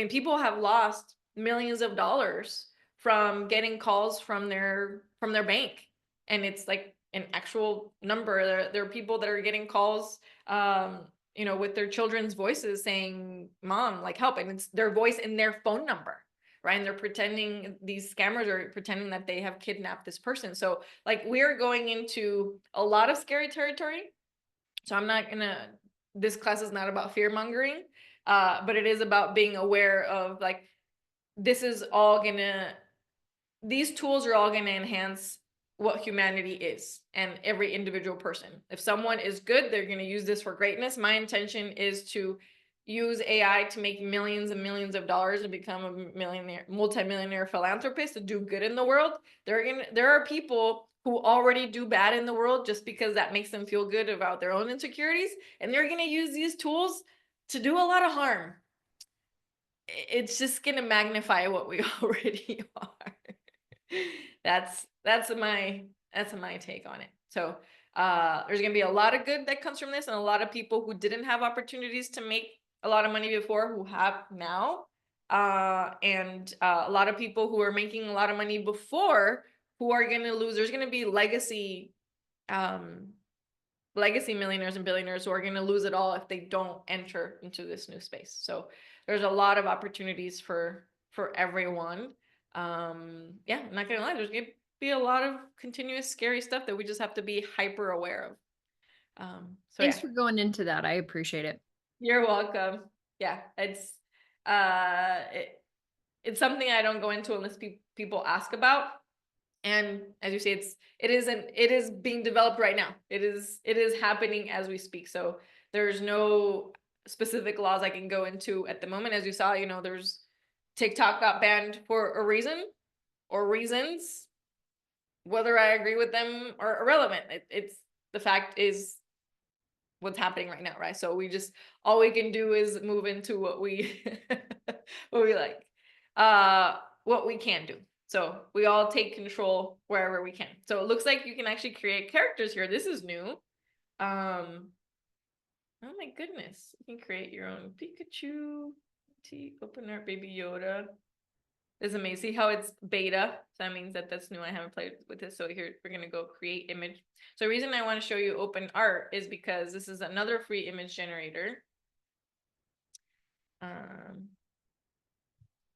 people have lost millions of dollars from getting calls from their bank, and it's like an actual number. There are people that are getting calls with their children's voices saying, "Mom, like, help," and it's their voice and their phone number. Right. And they're pretending, these scammers are pretending that they have kidnapped this person. So like, we're going into a lot of scary territory. So this class is not about fear mongering, but it is about being aware of like, these tools are all going to enhance what humanity is and every individual person. If someone is good, they're going to use this for greatness. My intention is to use AI to make millions and millions of dollars and become a multimillionaire philanthropist to do good in the world. There are people who already do bad in the world just because that makes them feel good about their own insecurities, and they're going to use these tools to do a lot of harm. It's just going to magnify what we already are. That's my take on it. So there's gonna be a lot of good that comes from this, and a lot of people who didn't have opportunities to make a lot of money before who have now, and a lot of people who are making a lot of money before who are gonna lose. There's gonna be legacy millionaires and billionaires who are going to lose it all if they don't enter into this new space. So there's a lot of opportunities for everyone. I'm not gonna lie, there's gonna be a lot of continuous scary stuff that we just have to be hyper aware of. Thanks for going into that. I appreciate it. You're welcome. Yeah, it's something I don't go into unless people ask about. And as you say, it is being developed right now. It is happening as we speak. So there's no specific laws I can go into at the moment. As you saw, there's TikTok got banned for a reason or reasons. Whether I agree with them are irrelevant. It's the fact is what's happening right now, right? So all we can do is move into what we what we like, what we can do. So we all take control wherever we can. So it looks like you can actually create characters here. This is new. Oh my goodness. You can create your own Pikachu, Open Art Baby Yoda. It's amazing. See how it's beta. So that means that's new. I haven't played with this. So here we're going to go create image. So the reason I want to show you Open Art is because this is another free image generator.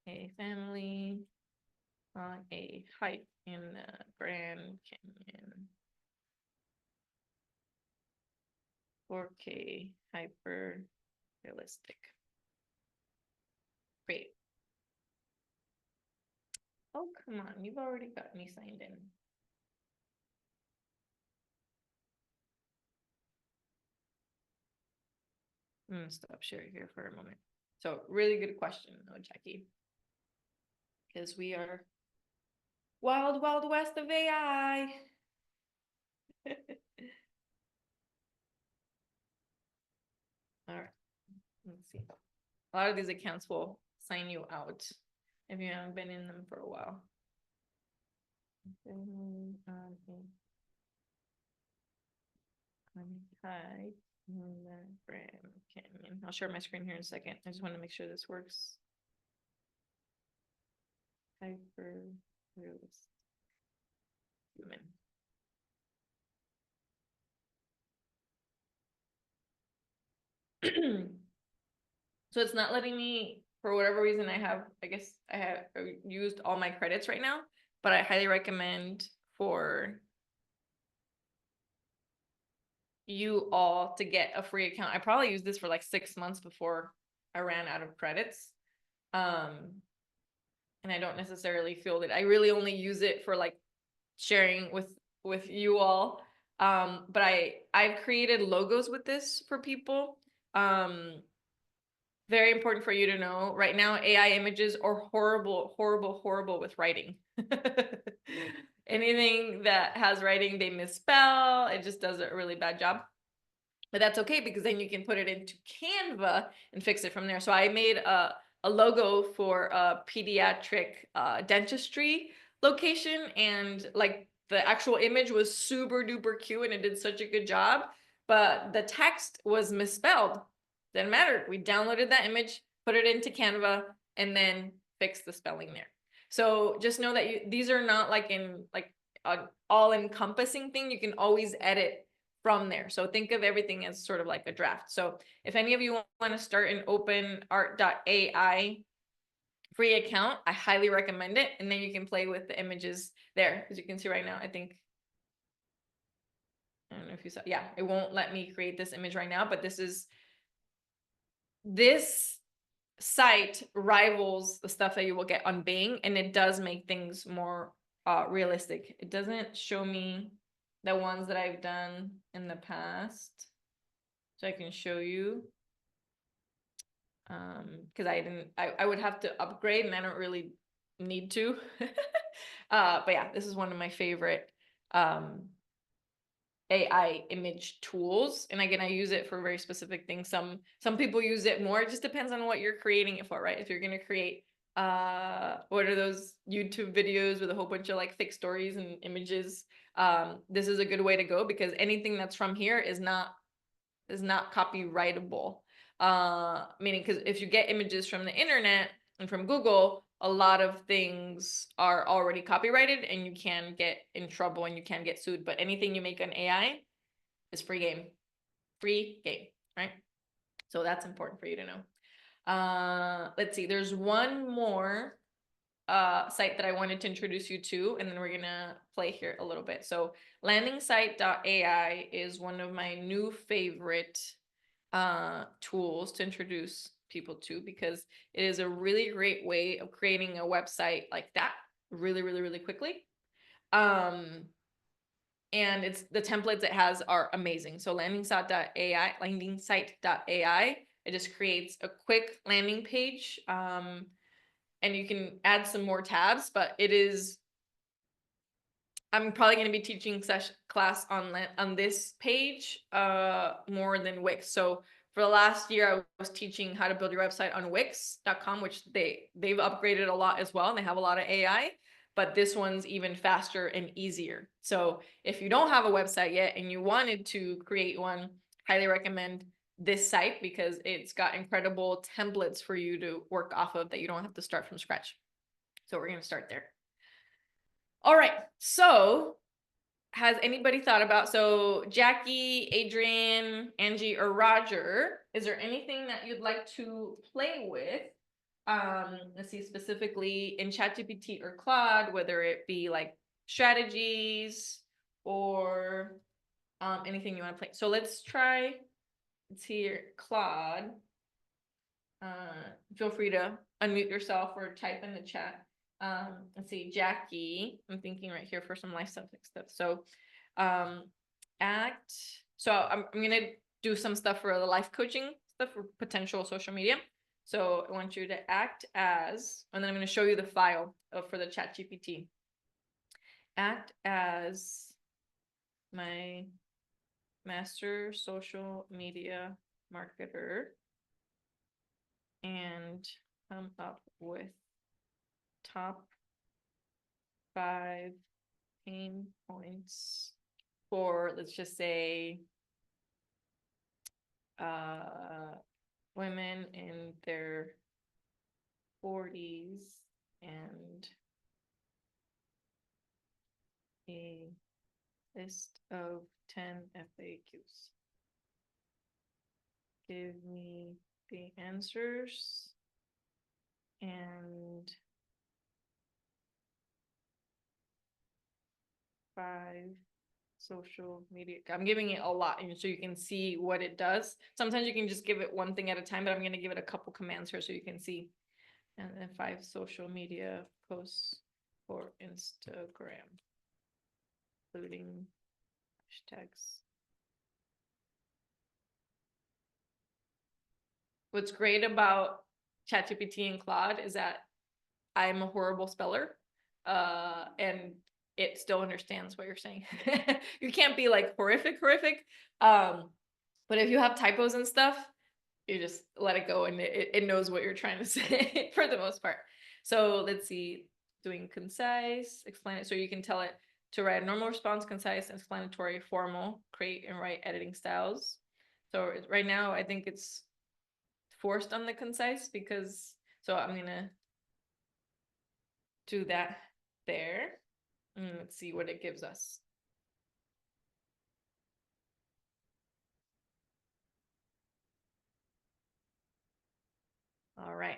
A family on a hike in the Grand Canyon. 4K hyper realistic. Great. Oh, come on. You've already got me signed in. I'm gonna stop sharing here for a moment. So really good question, though, Jackie. Because we are wild, wild west of AI. All right, let's see. A lot of these accounts will sign you out if you haven't been in them for a while. Hi, Canyon. I'll share my screen here in a second. I just want to make sure this works. Hyper realist human. So it's not letting me, for whatever reason, I guess I have used all my credits right now, but I highly recommend for you all to get a free account. I probably used this for like 6 months before I ran out of credits. And I don't necessarily feel that I really only use it for like sharing with you all. But I've created logos with this for people. Very important for you to know. Right now, AI images are horrible, horrible, horrible with writing. Anything that has writing, they misspell. It just does a really bad job. But that's okay, because then you can put it into Canva and fix it from there. So I made a logo for a pediatric dentistry location, and like the actual image was super duper cute and it did such a good job, but the text was misspelled. Didn't matter. We downloaded that image, put it into Canva, and then fixed the spelling there. So just know that these are not like an all-encompassing thing. You can always edit from there. So think of everything as sort of like a draft. So if any of you want to start an openart.ai free account, I highly recommend it. And then you can play with the images there. As you can see right now, I don't know if you saw, yeah, it won't let me create this image right now, but this site rivals the stuff that you will get on Bing, and it does make things more realistic. It doesn't show me the ones that I've done in the past, so I can show you, because I would have to upgrade and I don't really need to. But yeah, this is one of my favorite AI image tools, and again, I use it for very specific things. Some people use it more. It just depends on what you're creating it for, right? If you're going to create what are those YouTube videos with a whole bunch of like fake stories and images, this is a good way to go, because anything that's from here is not copyrightable, meaning, because if you get images from the internet and from Google, a lot of things are already copyrighted and you can get in trouble and you can get sued. But anything you make on AI is free game, right? So that's important for you to know. Let's see, there's one more site that I wanted to introduce you to, and then we're gonna play here a little bit. So landingsite.ai is one of my new favorite tools to introduce people to, because it is a really great way of creating a website like that really, really, really quickly. And it's the templates it has are amazing. So landingsite.ai, it just creates a quick landing page. And you can add some more tabs, but I'm probably going to be teaching class on this page more than Wix. So for the last year, I was teaching how to build your website on Wix.com, which they've upgraded a lot as well, and they have a lot of AI, but this one's even faster and easier. So if you don't have a website yet and you wanted to create one, highly recommend this site, because it's got incredible templates for you to work off of that you don't have to start from scratch. So we're going to start there. All right, so has anybody thought about, so Jackie, Adrian, Angie, or Roger, is there anything that you'd like to play with? Let's see, specifically in ChatGPT or Claude, whether it be like strategies or anything you want to play. So let's try, let's see here, Claude. Feel free to unmute yourself or type in the chat. Let's see, Jackie, I'm thinking right here for some life subject stuff. So act, so I'm gonna do some stuff for the life coaching stuff for potential social media. So I want you to act as, and then I'm going to show you the file for the ChatGPT. Act as my master social media marketer and come up with top 5 pain points for, let's just say, women in their 40s and a list of 10 FAQs. Give me the answers and 5 social media. I'm giving it a lot, and so you can see what it does. Sometimes you can just give it one thing at a time, but I'm going to give it a couple commands here so you can see. And then 5 social media posts for Instagram, including hashtags. What's great about ChatGPT and Claude is that I'm a horrible speller, and it still understands what you're saying. You can't be like horrific, but if you have typos and stuff, you just let it go and it knows what you're trying to say for the most part. So let's see, doing concise, explain it. So you can tell it to write a normal response, concise, explanatory, formal, create and write editing styles. So right now, I think it's forced on the concise because, so I'm gonna do that there. And let's see what it gives us. All right.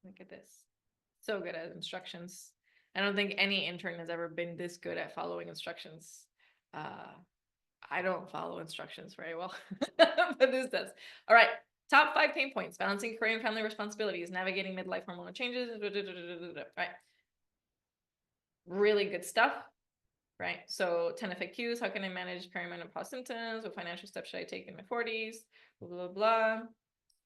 Look at this. So good at instructions. I don't think any intern has ever been this good at following instructions. I don't follow instructions very well, but this does. All right. Top 5 pain points: balancing career and family responsibilities, navigating midlife hormonal changes. Right. Really good stuff. Right. So 10 FAQs. How can I manage perimenopause symptoms? What financial steps should I take in my 40s? Blah, blah, blah.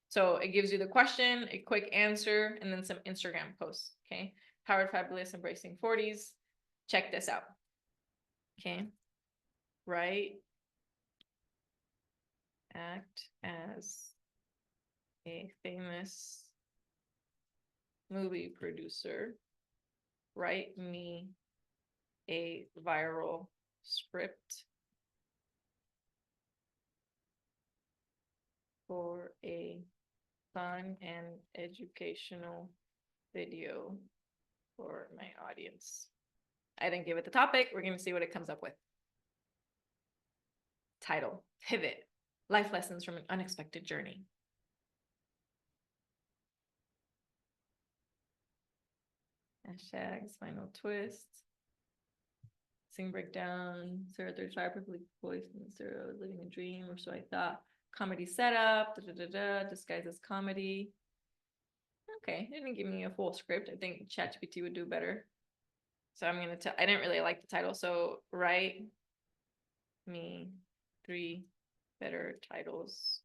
So it gives you the question, a quick answer, and then some Instagram posts. Okay. Powered, fabulous, embracing 40s. Check this out. Okay. Right. Act as a famous movie producer. Write me a viral script for a fun and educational video for my audience. I didn't give it the topic. We're going to see what it comes up with. Title: Pivot, Life Lessons from an Unexpected Journey. Hashtags, final twist. Scene breakdown. Sarah 35, perfectly voiced, and Sarah was living a dream, or so I thought. Comedy setup, disguised as comedy. Okay, it didn't give me a full script. I think ChatGPT would do better. So I'm gonna tell. I didn't really like the title, so write me 3 better titles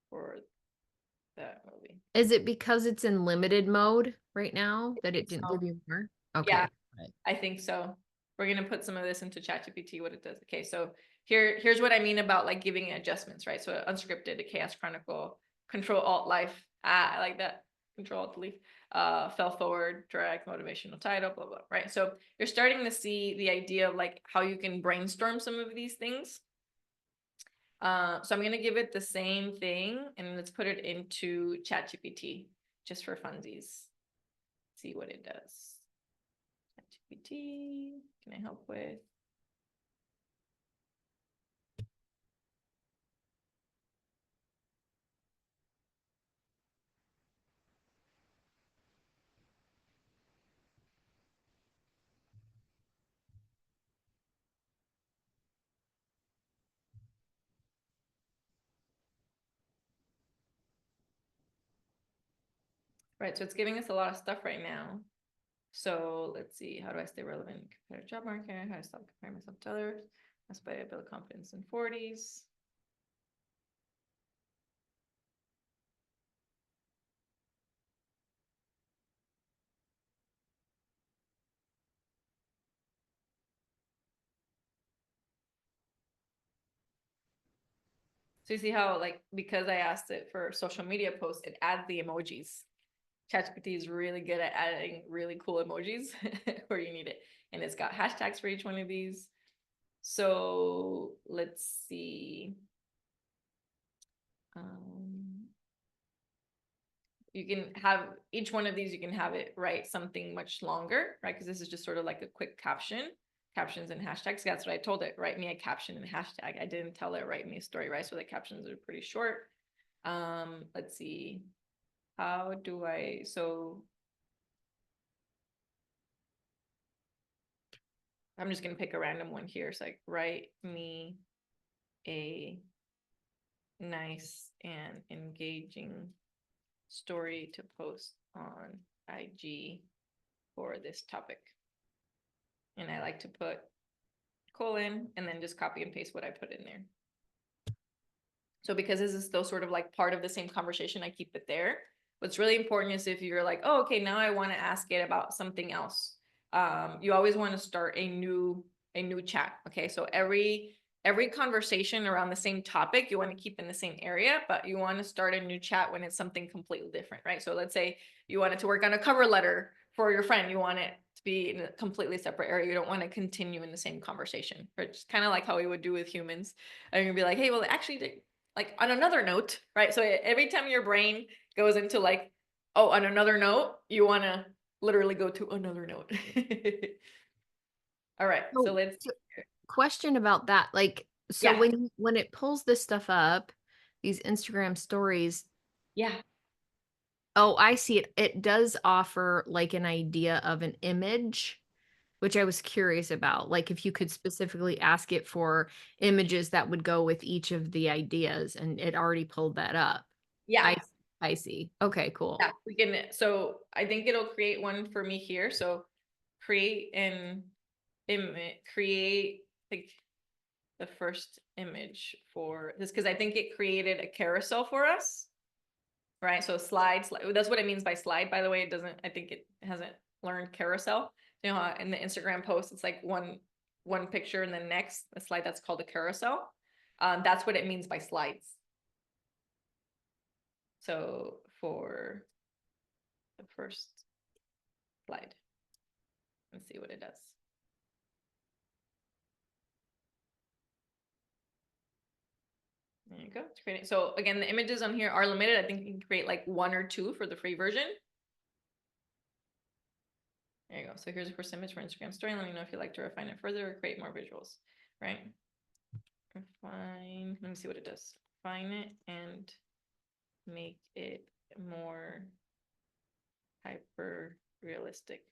for that movie. Is it because it's in limited mode right now that it didn't So, give you more? Okay. yeah, I think so. We're gonna put some of this into ChatGPT, what it does. Okay, so here's what I mean about like giving it adjustments, right? So unscripted, a chaos chronicle, Control Alt Life. I like that. Control Alt Delete. Fell forward, direct, motivational title, blah blah. Right. So you're starting to see the idea of like how you can brainstorm some of these things. So I'm gonna give it the same thing and let's put it into ChatGPT just for funsies. See what it does. ChatGPT, can I help with? Right, so it's giving us a lot of stuff right now. So let's see, how do I stay relevant in competitive job market? How to stop comparing myself to others? That's why I build confidence in 40s. So you see how, like, because I asked it for social media posts, it adds the emojis. ChatGPT is really good at adding really cool emojis where you need it. And it's got hashtags for each one of these. So let's see. You can have each one of these, you can have it write something much longer, right? Because this is just sort of like a quick captions and hashtags. That's what I told it. Write me a caption and hashtag. I didn't tell it write me a story, right? So the captions are pretty short. Let's see. How do I, so I'm just gonna pick a random one here. So like write me a nice and engaging story to post on IG for this topic. And I like to put colon and then just copy and paste what I put in there. So because this is still sort of like part of the same conversation, I keep it there. What's really important is if you're like, oh, okay, now I want to ask it about something else. You always want to start a new chat. Okay, so every conversation around the same topic, you want to keep in the same area, but you want to start a new chat when it's something completely different, right? So let's say you wanted to work on a cover letter for your friend. You want it to be in a completely separate area. You don't want to continue in the same conversation. It's kind of like how we would do with humans. And you'd be like, hey, well, actually, like on another note, right? So every time your brain goes into like, oh, on another note, you want to literally go to another note. All right, so let's question about that. Like, so Yeah. when it pulls this stuff up, these Instagram stories, yeah. oh, I see it. It does offer like an idea of an image, which I was curious about. Like if you could specifically ask it for images that would go with each of the ideas, and it already pulled that up. Yeah. I see. Okay, cool. Yeah, we can, so I think it'll create one for me here. So create an image, create like the first image for this, because I think it created a carousel for us. Right, so slides, that's what it means by slide, by the way. It doesn't, I think it hasn't learned carousel. You know how in the Instagram post, it's like one picture and then next, a slide, that's called a carousel. That's what it means by slides. So for the first slide, let's see what it does. There you go, it's creating. So again, the images on here are limited. I think you can create like 1 or 2 for the free version. There you go. So here's the first image for Instagram story. Let me know if you'd like to refine it further or create more visuals, right? Refine, let me see what it does. Refine it and make it more hyper realistic.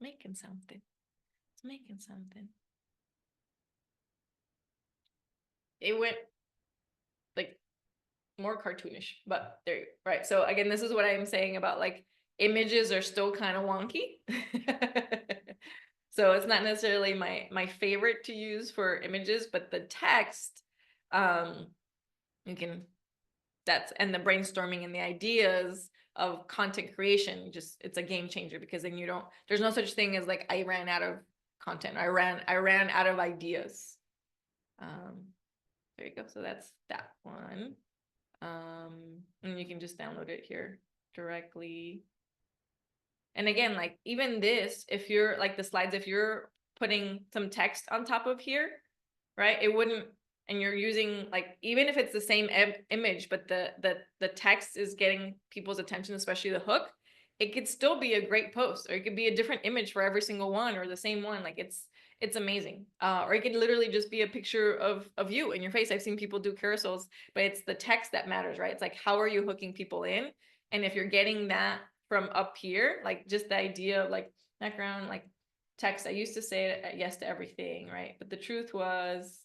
Making something. It's making something. It went like more cartoonish, but there you go. Right. So again, this is what I'm saying about like images are still kind of wonky. So it's not necessarily my favorite to use for images, but the text, you can, and the brainstorming and the ideas of content creation, just it's a game changer, because then there's no such thing as like I ran out of content, I ran out of ideas. There you go. So that's that one. And you can just download it here directly. And again, like even this, if you're like the slides, if you're putting some text on top of here, right, it wouldn't, and you're using like, even if it's the same image, but the text is getting people's attention, especially the hook, it could still be a great post, or it could be a different image for every single one, or the same one. Like it's amazing. Or it could literally just be a picture of you and your face. I've seen people do carousels, but it's the text that matters, right? It's like, how are you hooking people in? And if you're getting that from up here, like just the idea of like background, like text, I used to say yes to everything, right? But the truth was,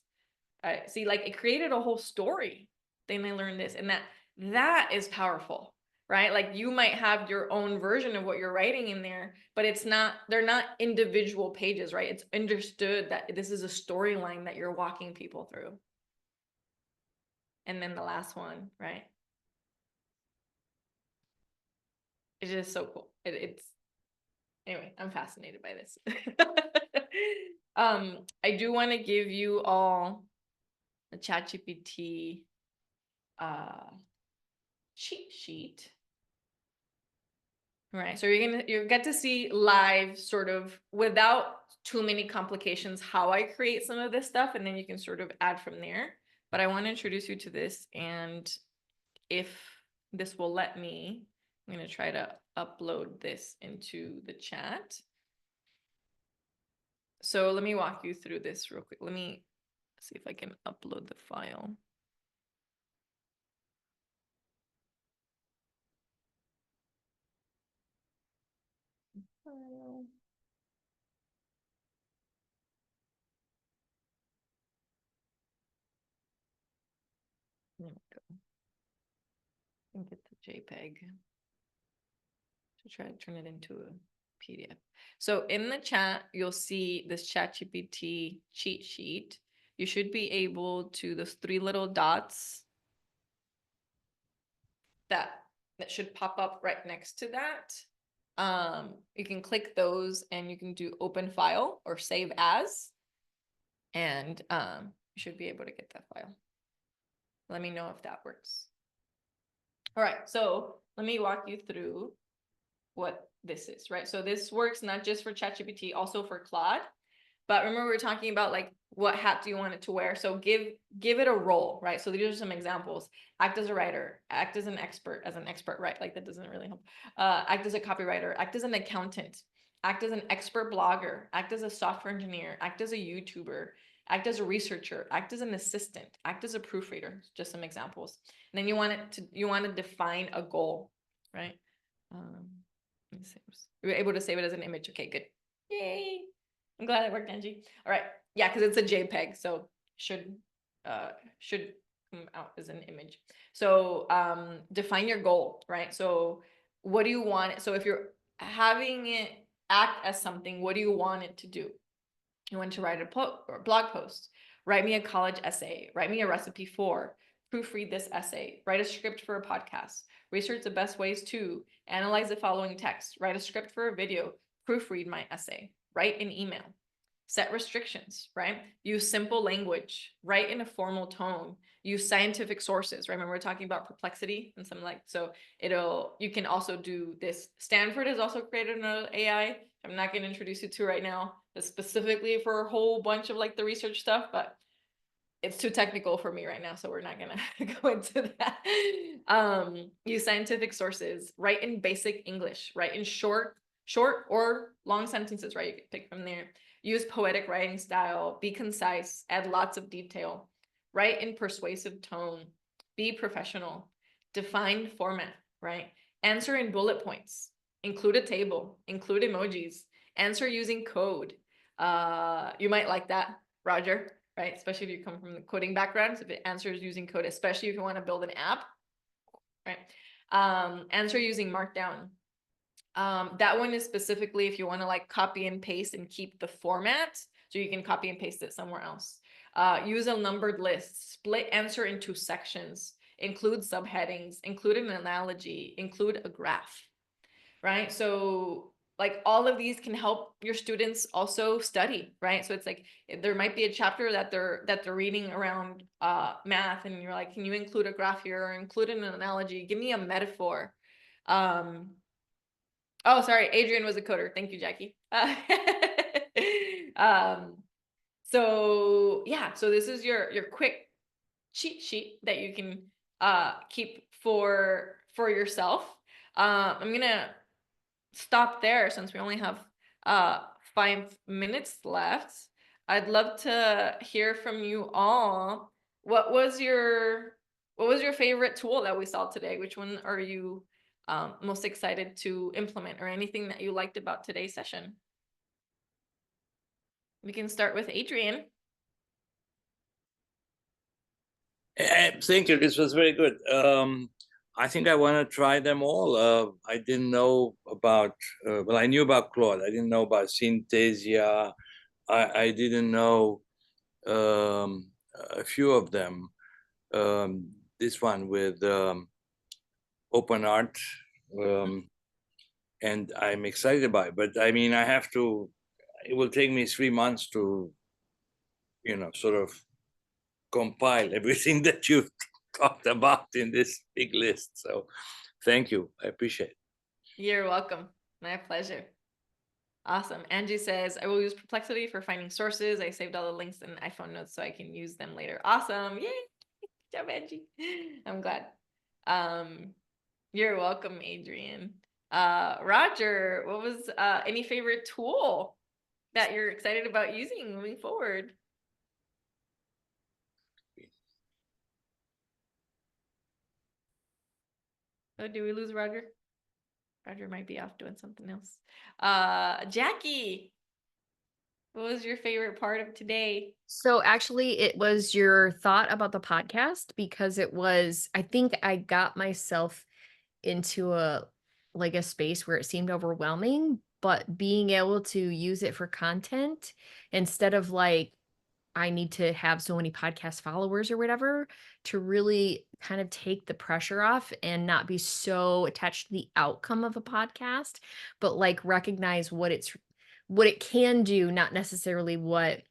I see, like it created a whole story. Then I learned this, and that is powerful, right? Like you might have your own version of what you're writing in there, but they're not individual pages, right? It's understood that this is a storyline that you're walking people through. And then the last one, right? it's just so cool. It's anyway, I'm fascinated by this. I do want to give you all a ChatGPT cheat sheet. Right, so you get to see live, sort of without too many complications, how I create some of this stuff, and then you can sort of add from there. But I want to introduce you to this, and if this will let me, I'm going to try to upload this into the chat. So let me walk you through this real quick. Let me see if I can upload the file. There we go. And get the JPEG to try to turn it into a PDF. So in the chat, you'll see this ChatGPT cheat sheet. You should be able to, those three little dots that should pop up right next to that. You can click those and you can do open file or save as, and you should be able to get that file. Let me know if that works. All right, so let me walk you through what this is, right? So this works not just for ChatGPT, also for Claude. But remember, we were talking about like what hat do you want it to wear? So give it a role, right? So these are some examples. Act as a writer, act as an expert, right? Like that doesn't really help. Act as a copywriter, act as an accountant, act as an expert blogger, act as a software engineer, act as a YouTuber, act as a researcher, act as an assistant, act as a proofreader. Just some examples. And then you want to define a goal, right? Let me see. We were able to save it as an image. Okay, good. Yay. I'm glad it worked, Angie. All right. Yeah, because it's a JPEG, so should come out as an image. So define your goal, right? So what do you want? So if you're having it act as something, what do you want it to do? You want to write a blog post, write me a college essay, write me a recipe for, proofread this essay, write a script for a podcast, research the best ways to analyze the following text, write a script for a video, proofread my essay, write an email, set restrictions, right? Use simple language, write in a formal tone, use scientific sources, right? Remember we're talking about perplexity and something like, so you can also do this. Stanford has also created an AI. I'm not going to introduce you to right now, specifically for a whole bunch of like the research stuff, but it's too technical for me right now, so we're not gonna go into that. Use scientific sources, write in basic English, write in short or long sentences, right? You can pick from there. Use poetic writing style, be concise, add lots of detail, write in persuasive tone, be professional, define format, right? Answer in bullet points, include a table, include emojis, answer using code. You might like that, Roger, right? Especially if you come from the coding background, so if it answers using code, especially if you want to build an app, right? Answer using Markdown. That one is specifically if you want to like copy and paste and keep the format, so you can copy and paste it somewhere else. Use a numbered list, split answer into sections, include subheadings, include an analogy, include a graph, right? So like all of these can help your students also study, right? So it's like there might be a chapter that they're reading around math, and you're like, can you include a graph here or include an analogy? Give me a metaphor. Oh, sorry, Adrian was a coder. Thank you, Jackie. So yeah, so this is your quick cheat sheet that you can keep for yourself. I'm gonna stop there since we only have 5 minutes left. I'd love to hear from you all. What was your favorite tool that we saw today? Which one are you most excited to implement, or anything that you liked about today's session? We can start with Adrian. Thank you. This was very good. I think I want to try them all. I didn't know about, well, I knew about Claude. I didn't know about Synthesia. I didn't know a few of them. This one with OpenArt. and I'm excited about it. But I mean, it will take me 3 months to, sort of compile everything that you've talked about in this big list. So thank you. I appreciate it. You're welcome. My pleasure. Awesome. Angie says, I will use Perplexity for finding sources. I saved all the links in iPhone notes so I can use them later. Awesome. Yay. Good job, Angie. I'm glad. You're welcome, Adrian. Roger, what was any favorite tool that you're excited about using moving forward? Oh, do we lose Roger? Roger might be off doing something else. Jackie, what was your favorite part of today? So actually, it was your thought about the podcast because I think I got myself into a space where it seemed overwhelming, but being able to use it for content instead of I need to have so many podcast followers or whatever, to really kind of take the pressure off and not be so attached to the outcome of a podcast, but recognize what it can do, not necessarily what.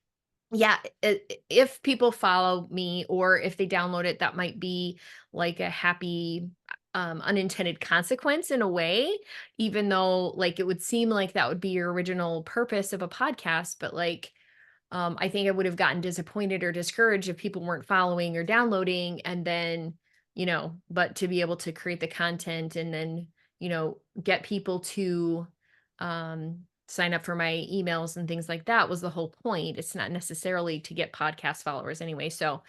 Yeah, if people follow me or if they download it, that might be like a happy unintended consequence in a way, even though it would seem like that would be your original purpose of a podcast, but I think I would have gotten disappointed or discouraged if people weren't following or downloading. And then, but to be able to create the content and then, get people to sign up for my emails and things like that was the whole point. It's not necessarily to get podcast followers anyway. So,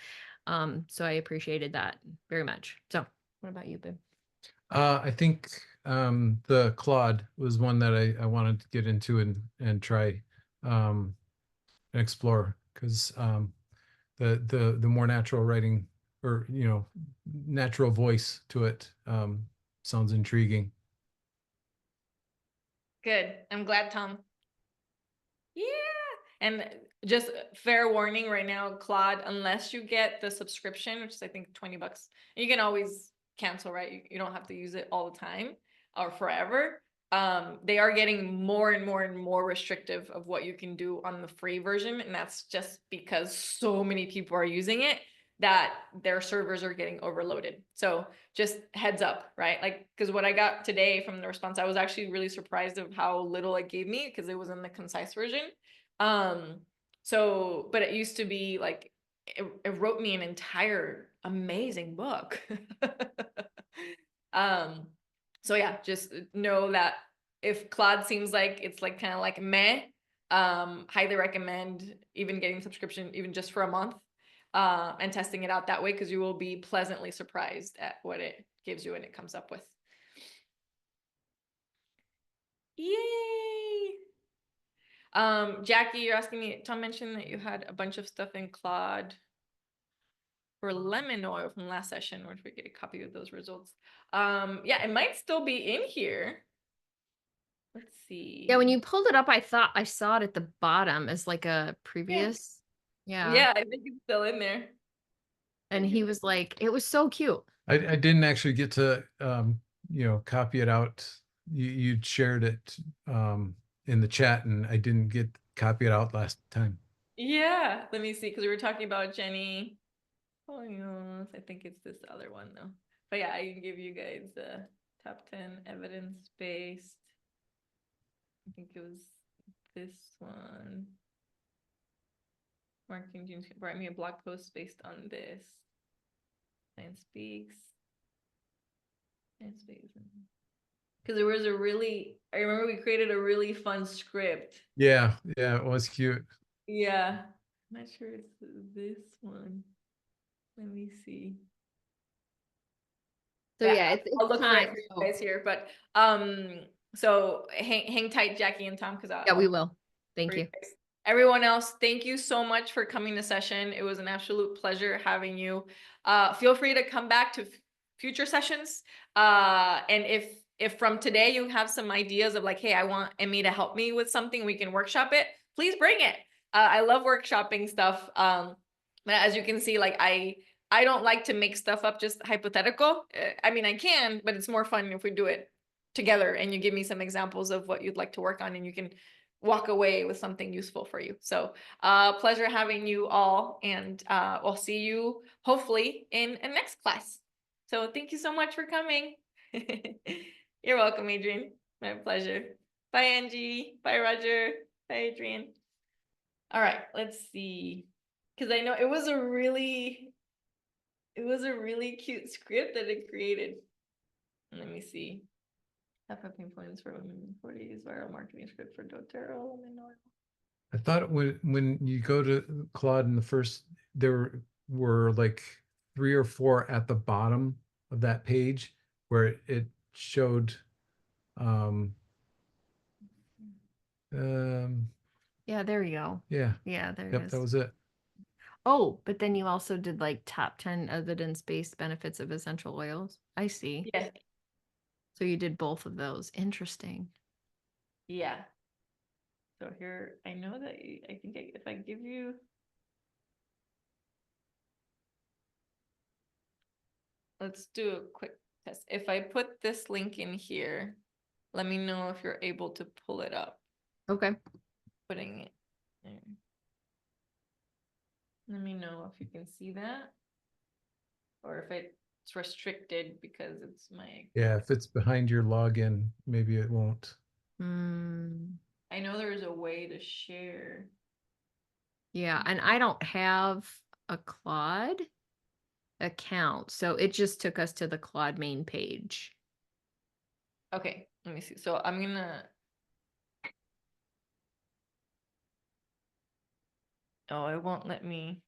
so I appreciated that very much. So what about you, Bib? I think the Claude was one that I wanted to get into and try and explore, because the more natural writing, or natural voice to it sounds intriguing. Good. I'm glad, Tom. Yeah. And just fair warning right now, Claude, unless you get the subscription, which is I think $20, you can always cancel, right? You don't have to use it all the time or forever. They are getting more and more and more restrictive of what you can do on the free version. And that's just because so many people are using it that their servers are getting overloaded. So just heads up, right? Because what I got today from the response, I was actually really surprised of how little it gave me because it was in the concise version. But it used to be it wrote me an entire amazing book. So yeah, just know that if Claude seems like it's kind of like meh, highly recommend even getting subscription, even just for a month, and testing it out that way, because you will be pleasantly surprised at what it gives you and it comes up with. Yay! Jackie, you're asking me, Tom mentioned that you had a bunch of stuff in Claude for lemon oil from last session. Where did we get a copy of those results? Yeah, it might still be in here. Let's see. Yeah, when you pulled it up, I thought I saw it at the bottom as a previous. Yeah. Yeah, I think it's still in there. And he was it was so cute. I didn't actually get to copy it out. You shared it in the chat, and I didn't get copy it out last time. Yeah, let me see, because we were talking about Jenny. Oh, yes, I think it's this other one though. But yeah, I can give you guys the top 10 evidence-based. I think it was this one. Marketing Jeans brought me a blog post based on this. Science Speaks. Science Speaks. Because there was I remember we created a really fun script. Yeah, it was cute. Yeah. I'm not sure it's this one. Let me see. So yeah, it's I'll look for it time. for you guys here. But so hang tight, Jackie and Tom, because Yeah, we will. Thank for you. guys. Everyone else, thank you so much for coming to session. It was an absolute pleasure having you. Feel free to come back to future sessions. And if from today you have some ideas of hey, I want Emmy to help me with something, we can workshop it, please bring it. I love workshopping stuff. But as you can see, I don't like to make stuff up just hypothetical. I mean, I can, but it's more fun if we do it together and you give me some examples of what you'd like to work on, and you can walk away with something useful for you. So pleasure having you all, and we'll see you hopefully in a next class. So thank you so much for coming. You're welcome, Adrian. My pleasure. Bye, Angie. Bye, Roger. Bye, Adrian. All right, let's see. Because I know it was a really cute script that it created. Let me see. Top 15 points for women in 40s, viral marketing script for doTERRA. I thought when you go to Claude in the first, there were like 3 or 4 at the bottom of that page where it showed um Yeah, there you go. yeah, Yeah, there it yep, is. that was it. Oh, but then you also did like top 10 evidence-based benefits of essential oils. I see. Yeah. So you did both of those. Interesting. Yeah. So here, I know that I think if I give you. Let's do a quick test. If I put this link in here, let me know if you're able to pull it up. Okay. Putting it there. Let me know if you can see that. Or if it's restricted because it's my. Yeah, if it's behind your login, maybe it won't. I know there's a way to share. Yeah, and I don't have a Claude account, so it just took us to the Claude main page. Okay, let me see. So I'm gonna. Oh, it won't let me.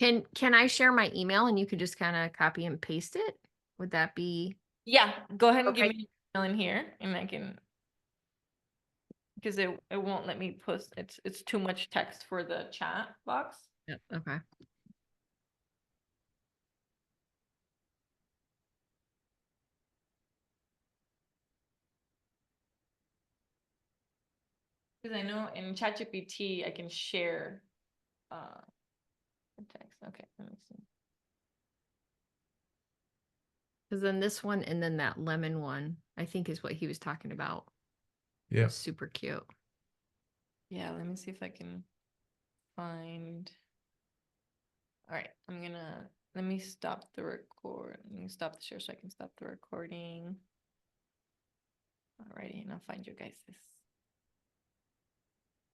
Can I share my email and you could just kind of copy and paste it? Would that be? Yeah, go ahead and give Okay. me your email in here, and I can. Because it won't let me post. It's too much text for the chat box. Yep. Okay. Because I know in ChatGPT I can share the text. Okay, let me see. Because then this one and then that lemon one, I think is what he was talking about. Yeah. It's super cute. Yeah, let me see if I can find. All right, let me stop the record. Let me stop the share so I can stop the recording. Alrighty, and I'll find you guys this.